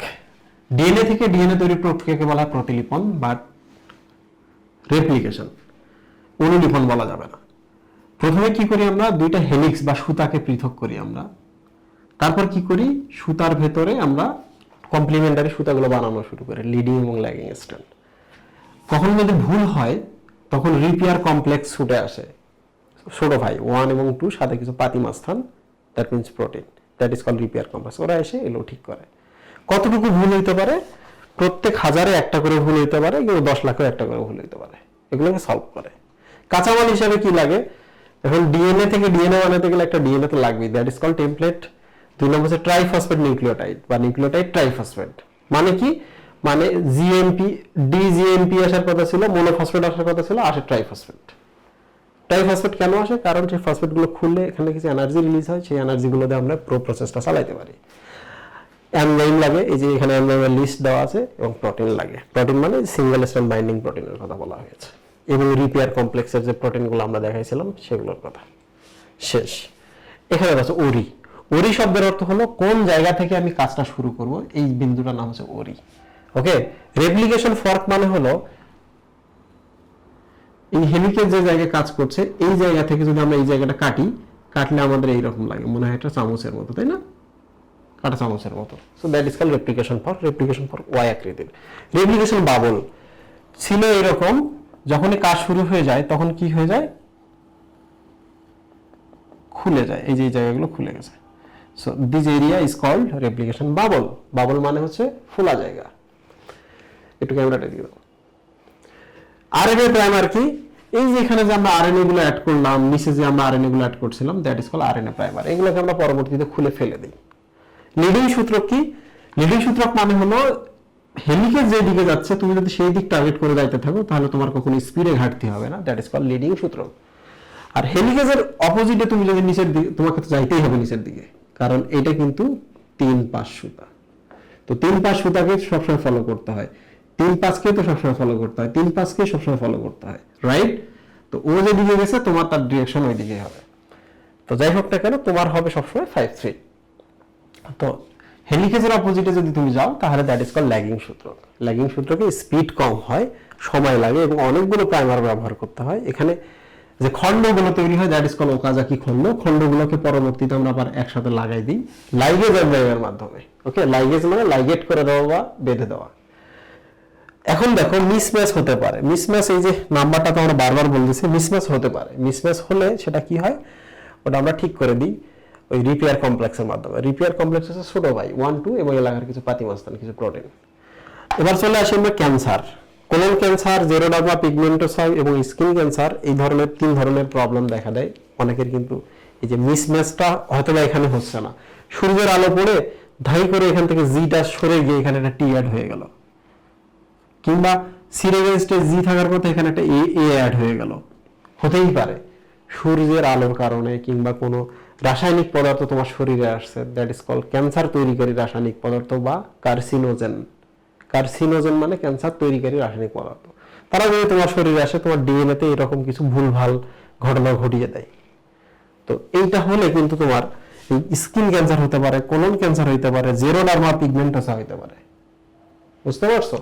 ডিএনএ থেকে ডিএনএ তৈরির প্রক্রিয়াকে বলা হয় প্রতিলিপন বা রেপ্লিকেশন। অনুলিপন বলা যাবে না। প্রথমে কি করি আমরা, 2টা হেলিক্স বা সুতাকে পৃথক করি আমরা। তারপর কি করি, সুতার ভেতরে আমরা কমপ্লিমেন্টারি সুতাগুলো বানানো শুরু করি, লিডিং এবং ল্যাগিং স্ট্র্যান্ড। কখন যদি ভুল হয় তখন রিপেয়ার কমপ্লেক্স ছুটে আসে, ছোট ভাই 1 এবং 2 সাথে কিছু পাতি মাস্থান, that means protein, that is called repair complex. ওরা এসে এগুলো ঠিক করে। কতটুকু ভুল হইতে পারে, প্রত্যেক 1000-এ একটা করে ভুল হইতে পারে, কিন্তু 10 লাখে একটা করে ভুল হইতে পারে। এগুলোকে সলভ করে। কাঁচামাল হিসাবে কি লাগে, এখন ডিএনএ থেকে ডিএনএ বানাতে গেলে একটা ডিএনএ তো লাগবেই, দ্যাট ইজ কল্ড টেমপ্লেট। 2 নম্বর হচ্ছে ট্রাইফসফেট নিউক্লিওটাইড বা নিউক্লিওটাইড ট্রাইফসফেট। মানে কি, মানে জিএমপি ডিজিএমপি আসার কথা ছিল, মোনোফসফেট আসার কথা ছিল, আসে ট্রাইফসফেট। ট্রাইফসফেট কেন আসে, কারণ সেই ফসফেটগুলো খুললে এখানে কিছু এনার্জি রিলিজ হয়, সেই এনার্জিগুলো দিয়ে আমরা প্রসেসটা চালাতে পারি। এনজাইম লাগে, এই যে এখানে এনজাইমের লিস্ট দেওয়া আছে, এবং প্রোটিন লাগে। প্রোটিন মানে সিঙ্গেল স্ট্র্যান্ড বাইন্ডিং প্রোটিনের কথা বলা হয়েছে, এবং রিপেয়ার কমপ্লেক্সের যে প্রোটিনগুলো আমরা দেখাইছিলাম সেগুলোর কথা। শেষ। এখানে আছে ওরি। ওরি শব্দের অর্থ হলো কোন জায়গা থেকে আমি কাজটা শুরু করব, এই বিন্দুটার নাম হচ্ছে ওরি। ওকে, রেপ্লিকেশন ফর্ক মানে হলো এই হেলিকেজ যে জায়গায় কাজ করছে, এই জায়গা থেকে যদি আমরা এই জায়গাটা কাটলে আমাদের এইরকম লাগে, মনে হয় একটা চামচের মতো, তাই না, কাটা চামচের মতো। So that is called replication fork Y আকৃতির। রেপ্লিকেশন বাবল ছিল এরকম, যখনই কাজ শুরু হয়ে যায় তখন কি হয়ে যায়, খুলে যায়, এই যে জায়গাগুলো খুলে গেছে। So this area is called replication bubble. Bubble মানে হচ্ছে খোলা জায়গা। একটু ক্যামেরাটা দিয়ে দাও। আরএনএ প্রাইমার কি, এই যে এখানে যে আমরা আরএনএ গুলো অ্যাড করলাম, নিচে যে আমরা আরএনএ গুলো অ্যাড করছিলাম, that is called RNA primer. এগুলোকে আমরা পরবর্তীতে খুলে ফেলে দিই। লিডিং সূত্রক কি, লিডিং সূত্রক মানে হলো হেলিকেজ যে দিকে যাচ্ছে তুমি যদি সেই দিক টার্গেট করে যাইতে থাকো তাহলে তোমার কখনো স্পিডে ঘাটতি হবে না, দ্যাট ইজ কল্ড লিডিং সূত্রক। আর হেলিকেজের অপোজিটে তুমি যদি নিচের দিকে, তোমাকে তো যাইতেই হবে নিচের দিকে, কারণ এটা কিন্তু 3-5 সুতা। তো 3-5 সুতাকে সবসময় ফলো করতে হয়, 3-5কে তো সবসময় ফলো করতে হয়, 3-5কে সবসময় ফলো করতে হয়, রাইট। তো ও যেদিকে গেছে তোমার তার ডিরেকশন ওই দিকে হবে। তো যাই হোক না কেন, তোমার হবে সবসময় 5-3। তো হেলিকেজের অপোজিটে যদি তুমি যাও তাহলে দ্যাট ইজ কল্ড ল্যাগিং সূত্রক। ল্যাগিং সূত্রকে স্পিড কম হয়, সময় লাগে, এবং অনেকগুলো প্রাইমার ব্যবহার করতে হয়। এখানে যে খণ্ডগুলো তৈরি হয় দ্যাট ইজ কল্ড ওকাজাকি খণ্ড। খণ্ডগুলোকে পরবর্তীতে আমরা আবার একসাথে লাগাই দিই লাইগেজ এনজাইমের মাধ্যমে। ওকে, লাইগেজ মানে লাইগেট করে দেওয়া বা বেঁধে দেওয়া। এখন দেখো মিসম্যাচ হতে পারে। মিসম্যাচ, এই যে নাম্বারটা তো আমরা বারবার বলতেছি, মিসম্যাচ হতে পারে। মিসম্যাচ হলে সেটা কি হয়, ওটা আমরা ঠিক করে দিই ওই রিপেয়ার কমপ্লেক্সের মাধ্যমে। রিপেয়ার কমপ্লেক্স হচ্ছে ছোট ভাই 1-2 এবং এলাকার কিছু পাতিমাস্তান, কিছু প্রোটিন। এবার চলে আসি আমরা ক্যান্সার। কোলন ক্যান্সার, জেরোডার্মা পিগমেন্টোসা এবং স্কিন ক্যান্সার, এই ধরনের 3 ধরনের প্রবলেম দেখা দেয় অনেকের। কিন্তু এই যে মিসম্যাচটা হয়তো বা এখানে হচ্ছে না, সূর্যের আলো পড়ে ধাই করে এখান থেকে জিটা সরে গিয়ে এখানে একটা টি অ্যাড হয়ে গেল, কিংবা সিরেগেস্টে জি থাকার পথে এখানে একটা এ অ্যাড হয়ে গেল। হতেই পারে সূর্যের আলোর কারণে, কিংবা কোনো রাসায়নিক পদার্থ তোমার শরীরে আসছে, দ্যাট ইজ কল্ড ক্যান্সার তৈরিকারী রাসায়নিক পদার্থ বা কার্সিনোজেন। কার্সিনোজেন মানে ক্যান্সার তৈরিকারী রাসায়নিক পদার্থ। তারা যদি তোমার শরীরে আসে, তোমার ডিএনএতে এরকম কিছু ভুলভাল ঘটনা ঘটিয়ে দেয়। তো এইটা হলে কিন্তু তোমার স্কিন ক্যান্সার হতে পারে, কোলন ক্যান্সার হতে পারে, জেরোডার্মা পিগমেন্টোসা হতে পারে। বুঝতে পারছো?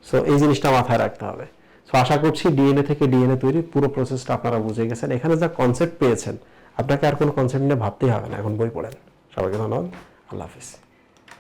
সো এই জিনিসটা মাথায় রাখতে হবে। সো আশা করছি ডিএনএ থেকে ডিএনএ তৈরির পুরো প্রসেসটা আপনারা বুঝে গেছেন। এখানে যা কনসেপ্ট পেয়েছেন, আপনাকে আর কোনো কনসেপ্ট নিয়ে ভাবতেই হবে না, এখন বই পড়েন। সবাইকে ধন্যবাদ, আল্লাহ হাফিজ।